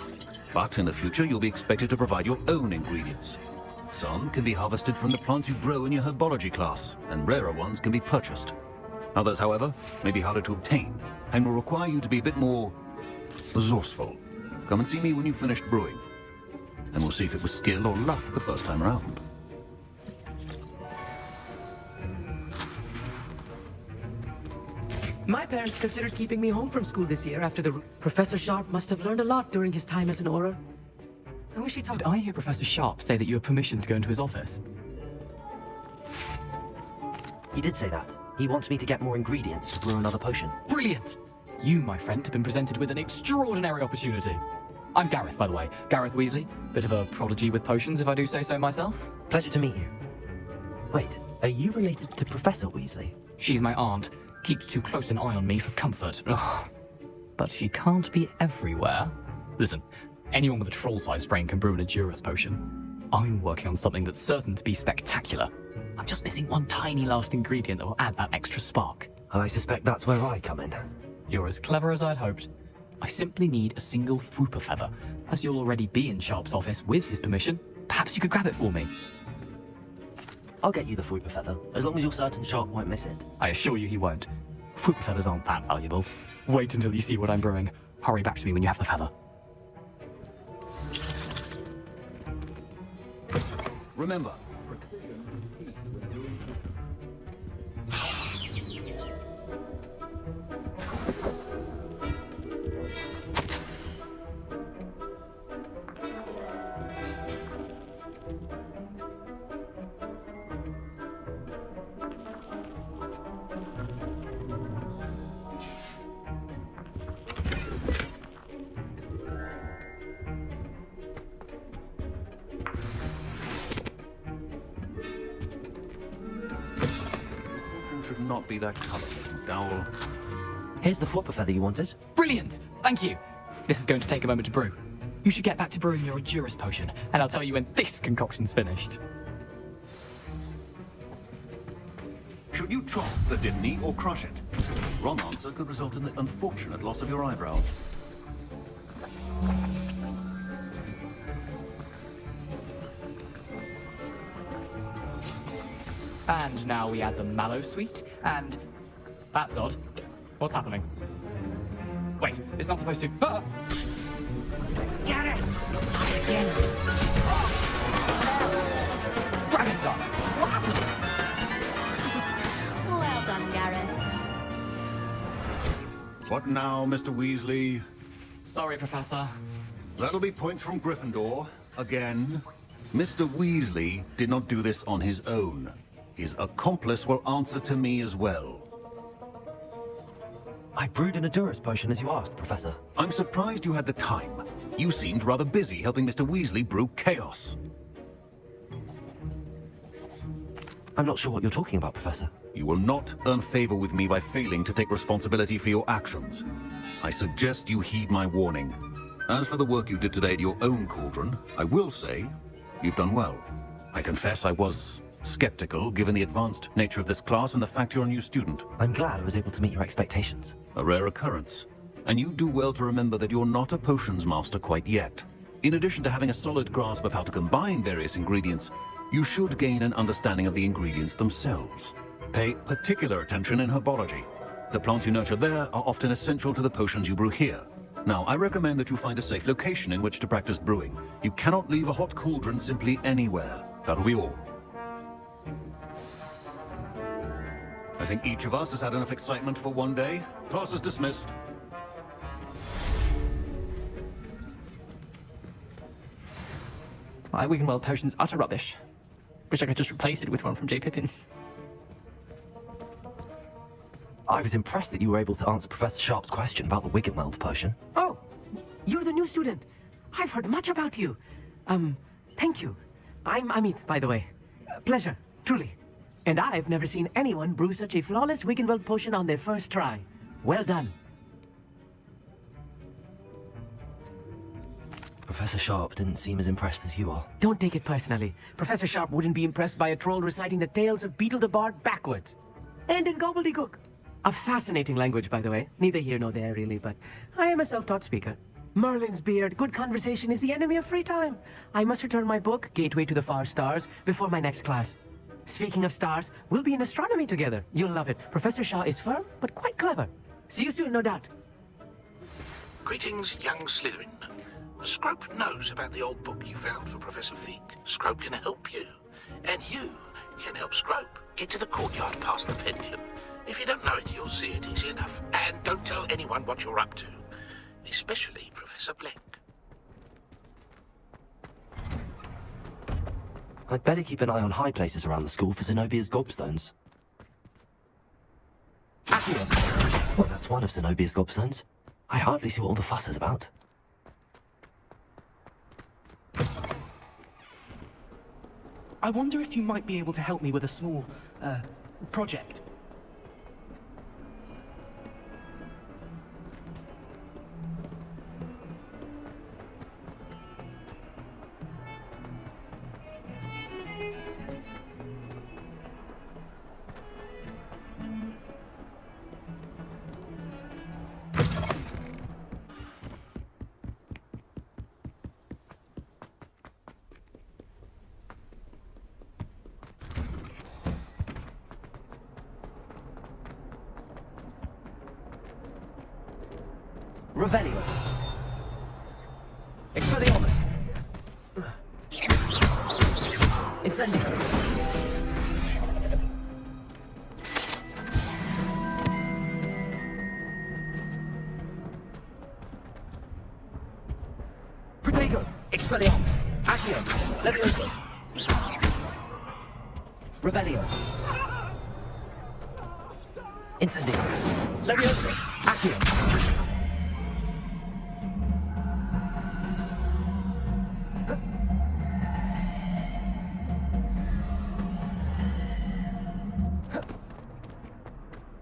Speaker 17: But in the future, you'll be expected to provide your own ingredients. Some can be harvested from the plants you grow in your herbology class, and rarer ones can be purchased. Others, however, may be harder to obtain, and will require you to be a bit more resourceful. Come and see me when you've finished brewing, and we'll see if it was skill or luck the first time around.
Speaker 10: My parents considered keeping me home from school this year after the... Professor Sharp must have learned a lot during his time as an Auror. I wish he told...
Speaker 22: Did I hear Professor Sharp say that you have permission to go into his office?
Speaker 4: He did say that. He wants me to get more ingredients to brew another potion.
Speaker 22: Brilliant! You, my friend, have been presented with an extraordinary opportunity. I'm Gareth, by the way. Gareth Weasley. Bit of a prodigy with potions, if I do say so myself.
Speaker 4: Pleasure to meet you. Wait, are you related to Professor Weasley?
Speaker 22: She's my aunt. Keeps too close an eye on me for comfort. Ugh. But she can't be everywhere. Listen, anyone with a troll-sized brain can brew an Edurus potion. I'm working on something that's certain to be spectacular. I'm just missing one tiny last ingredient that will add that extra spark.
Speaker 4: I suspect that's where I come in.
Speaker 22: You're as clever as I'd hoped. I simply need a single Fwooper feather. As you'll already be in Sharp's office with his permission, perhaps you could grab it for me.
Speaker 4: I'll get you the Fwooper feather, as long as you're certain Sharp won't miss it.
Speaker 22: I assure you he won't. Fwooper feathers aren't that valuable. Wait until you see what I'm brewing. Hurry back to me when you have the feather.
Speaker 17: Remember, not be that color, Miss McDowell.
Speaker 4: Here's the flopper feather you wanted.
Speaker 22: Brilliant! Thank you. This is going to take a moment to brew. You should get back to brewing your Endurance potion, and I'll tell you when this concoction's finished.
Speaker 17: Should you chop the Dimney or crush it? Wrong answer could result in the unfortunate loss of your eyebrow.
Speaker 22: And now we add the mallow sweet, and... That's odd. What's happening? Wait, it's not supposed to... Ah!
Speaker 10: Get it!
Speaker 22: Again! Dragon Star! What happened?
Speaker 12: Well done, Gareth.
Speaker 17: What now, Mr. Weasley?
Speaker 22: Sorry, Professor.
Speaker 17: That'll be points from Gryffindor, again. Mr. Weasley did not do this on his own. His accomplice will answer to me as well.
Speaker 4: I brewed an Endurance potion as you asked, Professor.
Speaker 17: I'm surprised you had the time. You seemed rather busy helping Mr. Weasley brew chaos.
Speaker 4: I'm not sure what you're talking about, Professor.
Speaker 17: You will not earn favor with me by failing to take responsibility for your actions. I suggest you heed my warning. As for the work you did today at your own cauldron, I will say you've done well. I confess I was skeptical, given the advanced nature of this class and the fact you're a new student.
Speaker 4: I'm glad I was able to meet your expectations.
Speaker 17: A rare occurrence. And you do well to remember that you're not a potions master quite yet. In addition to having a solid grasp of how to combine various ingredients, you should gain an understanding of the ingredients themselves. Pay particular attention in herbology. The plants you nurture there are often essential to the potions you brew here. Now, I recommend that you find a safe location in which to practice brewing. You cannot leave a hot cauldron simply anywhere. That'll be all. I think each of us has had enough excitement for one day. Class is dismissed.
Speaker 22: My Wiggenweld potion's utter rubbish. Wish I could just replace it with one from J. Pippin's.
Speaker 4: I was impressed that you were able to answer Professor Sharp's question about the Wiggenweld potion.
Speaker 10: Oh, you're the new student. I've heard much about you. Thank you. I'm Amit, by the way. Pleasure, truly. And I've never seen anyone brew such a flawless Wiggenweld potion on their first try. Well done.
Speaker 4: Professor Sharp didn't seem as impressed as you are.
Speaker 10: Don't take it personally. Professor Sharp wouldn't be impressed by a troll reciting the tales of Beetle the Bard backwards. And in gobbledygook. A fascinating language, by the way. Neither here nor there, really, but I am a self-taught speaker. Merlin's beard, good conversation is the enemy of free time. I must return my book, Gateway to the Far Stars, before my next class. Speaking of stars, we'll be in astronomy together. You'll love it. Professor Shaw is firm, but quite clever. See you soon, no doubt.
Speaker 13: Greetings, young Slytherin. Scrope knows about the old book you found for Professor Fig. Scrope can help you. And you can help Scrope. Get to the courtyard past the pendulum. If you don't know it, you'll see it easy enough. And don't tell anyone what you're up to. Especially Professor Black.
Speaker 4: I'd better keep an eye on high places around the school for Zenobia's gobstones. Well, that's one of Zenobia's gobstones. I hardly see what all the fuss is about.
Speaker 22: I wonder if you might be able to help me with a small, project.
Speaker 10: Revelio. Expelliarmus. Incendio. Protego. Expelliarmus. Accio. Levioso. Revelio. Incendio. Levioso. Accio.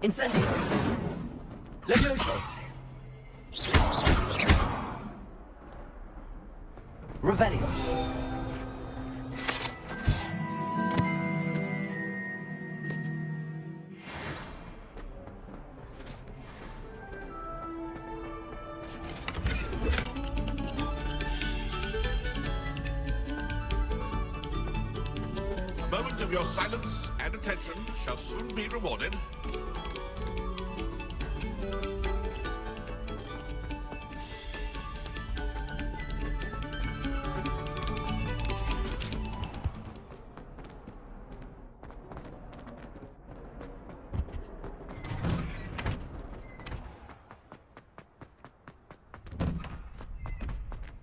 Speaker 4: Incendio! Levioso! Revelio!
Speaker 13: A moment of your silence and attention shall soon be rewarded.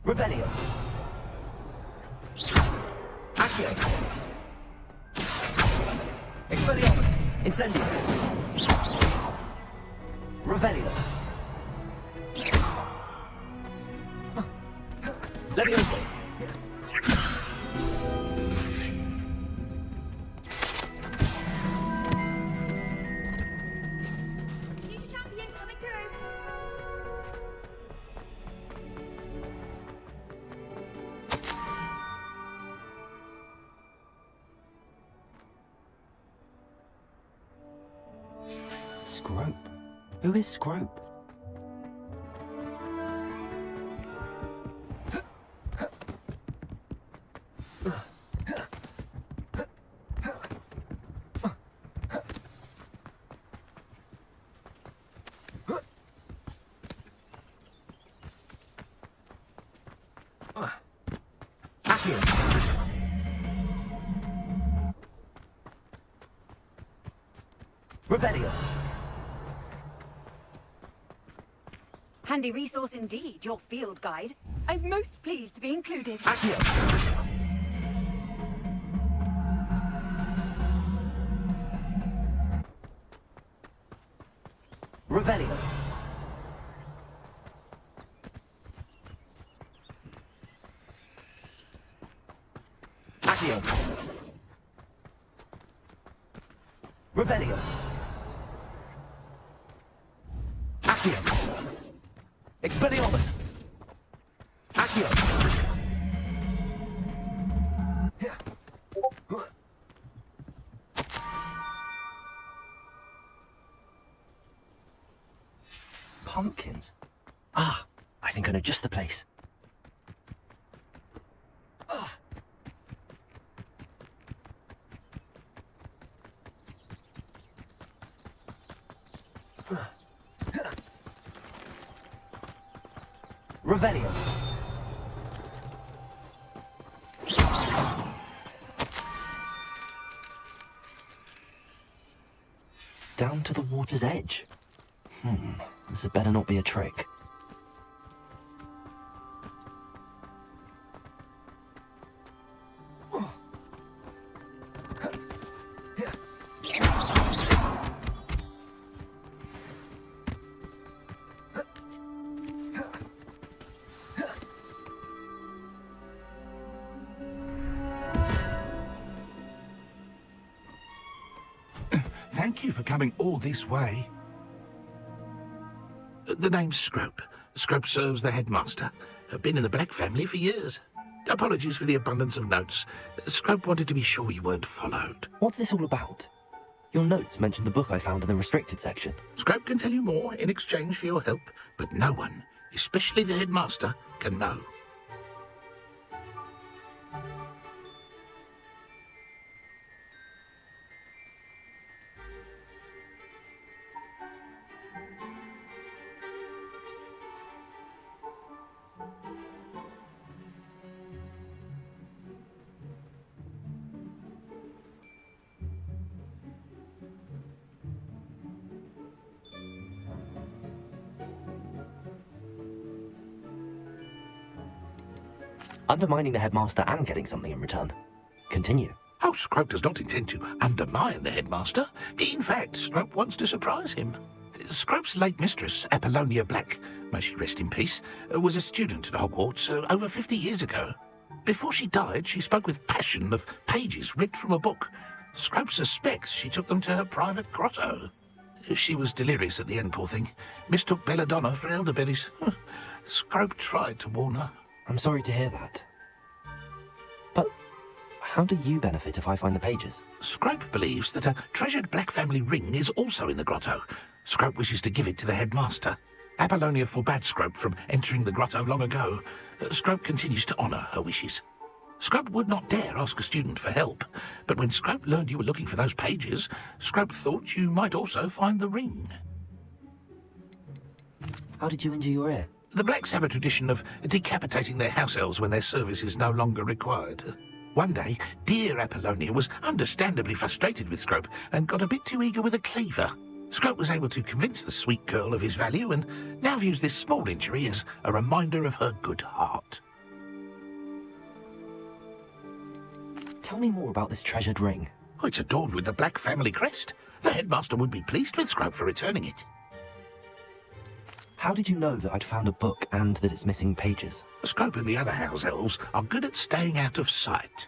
Speaker 4: Revelio! Accio! Expelliarmus! Incendio! Revelio! Levioso!
Speaker 8: Future champion coming through.
Speaker 4: Scrope? Who is Scrope? Revelio!
Speaker 15: Handy resource indeed, your field guide. I'm most pleased to be included.
Speaker 4: Accio! Revelio! Accio! Revelio! Accio! Expelliarmus! Accio! Pumpkins? Ah, I think I know just the place. Revelio! Down to the water's edge. This had better not be a trick.
Speaker 13: Thank you for coming all this way. The name's Scrope. Scrope serves the headmaster. Been in the Black family for years. Apologies for the abundance of notes. Scrope wanted to be sure you weren't followed.
Speaker 4: What's this all about? Your notes mentioned the book I found in the restricted section.
Speaker 13: Scrope can tell you more in exchange for your help, but no one, especially the headmaster, can know.
Speaker 4: Undermining the headmaster and getting something in return. Continue.
Speaker 13: Oh, Scrope does not intend to undermine the headmaster. In fact, Scrope wants to surprise him. Scrope's late mistress, Apollonia Black, may she rest in peace, was a student at Hogwarts over 50 years ago. Before she died, she spoke with passion of pages ripped from a book. Scrope suspects she took them to her private grotto. She was delirious at the end, poor thing. Mistook belladonna for elderberries. Scrope tried to warn her.
Speaker 4: I'm sorry to hear that. But how do you benefit if I find the pages?
Speaker 13: Scrope believes that a treasured black family ring is also in the grotto. Scrope wishes to give it to the headmaster. Apollonia forbade Scrope from entering the grotto long ago. Scrope continues to honour her wishes. Scrope would not dare ask a student for help, but when Scrope learned you were looking for those pages, Scrope thought you might also find the ring.
Speaker 4: How did you injure your ear?
Speaker 13: The Blacks have a tradition of decapitating their house elves when their service is no longer required. One day, dear Apollonia was understandably frustrated with Scrope and got a bit too eager with a cleaver. Scrope was able to convince the sweet girl of his value and now views this small injury as a reminder of her good heart.
Speaker 4: Tell me more about this treasured ring.
Speaker 13: Oh, it's adorned with the Black family crest. The headmaster would be pleased with Scrope for returning it.
Speaker 4: How did you know that I'd found a book and that it's missing pages?
Speaker 13: Scrope and the other house elves are good at staying out of sight.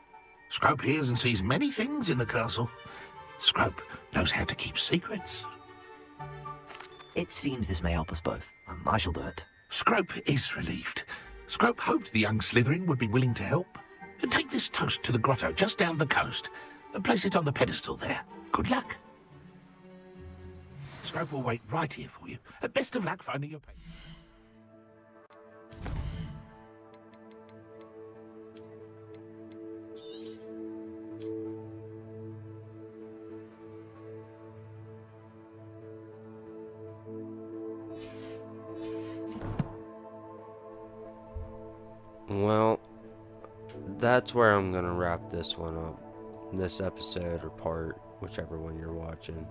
Speaker 13: Scrope hears and sees many things in the castle. Scrope knows how to keep secrets.
Speaker 4: It seems this may help us both. I shall do it.
Speaker 13: Scrope is relieved. Scrope hoped the young Slytherin would be willing to help. Take this toast to the grotto just down the coast. Place it on the pedestal there. Good luck. Scrope will wait right here for you. Best of luck finding your page.
Speaker 1: Well, that's where I'm gonna wrap this one up. This episode or part, whichever one you're watching.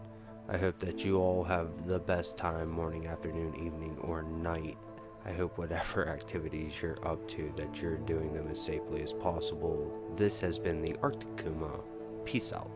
Speaker 1: I hope that you all have the best time, morning, afternoon, evening, or night. I hope whatever activities you're up to, that you're doing them as safely as possible. This has been the Arctic Kuma. Peace out.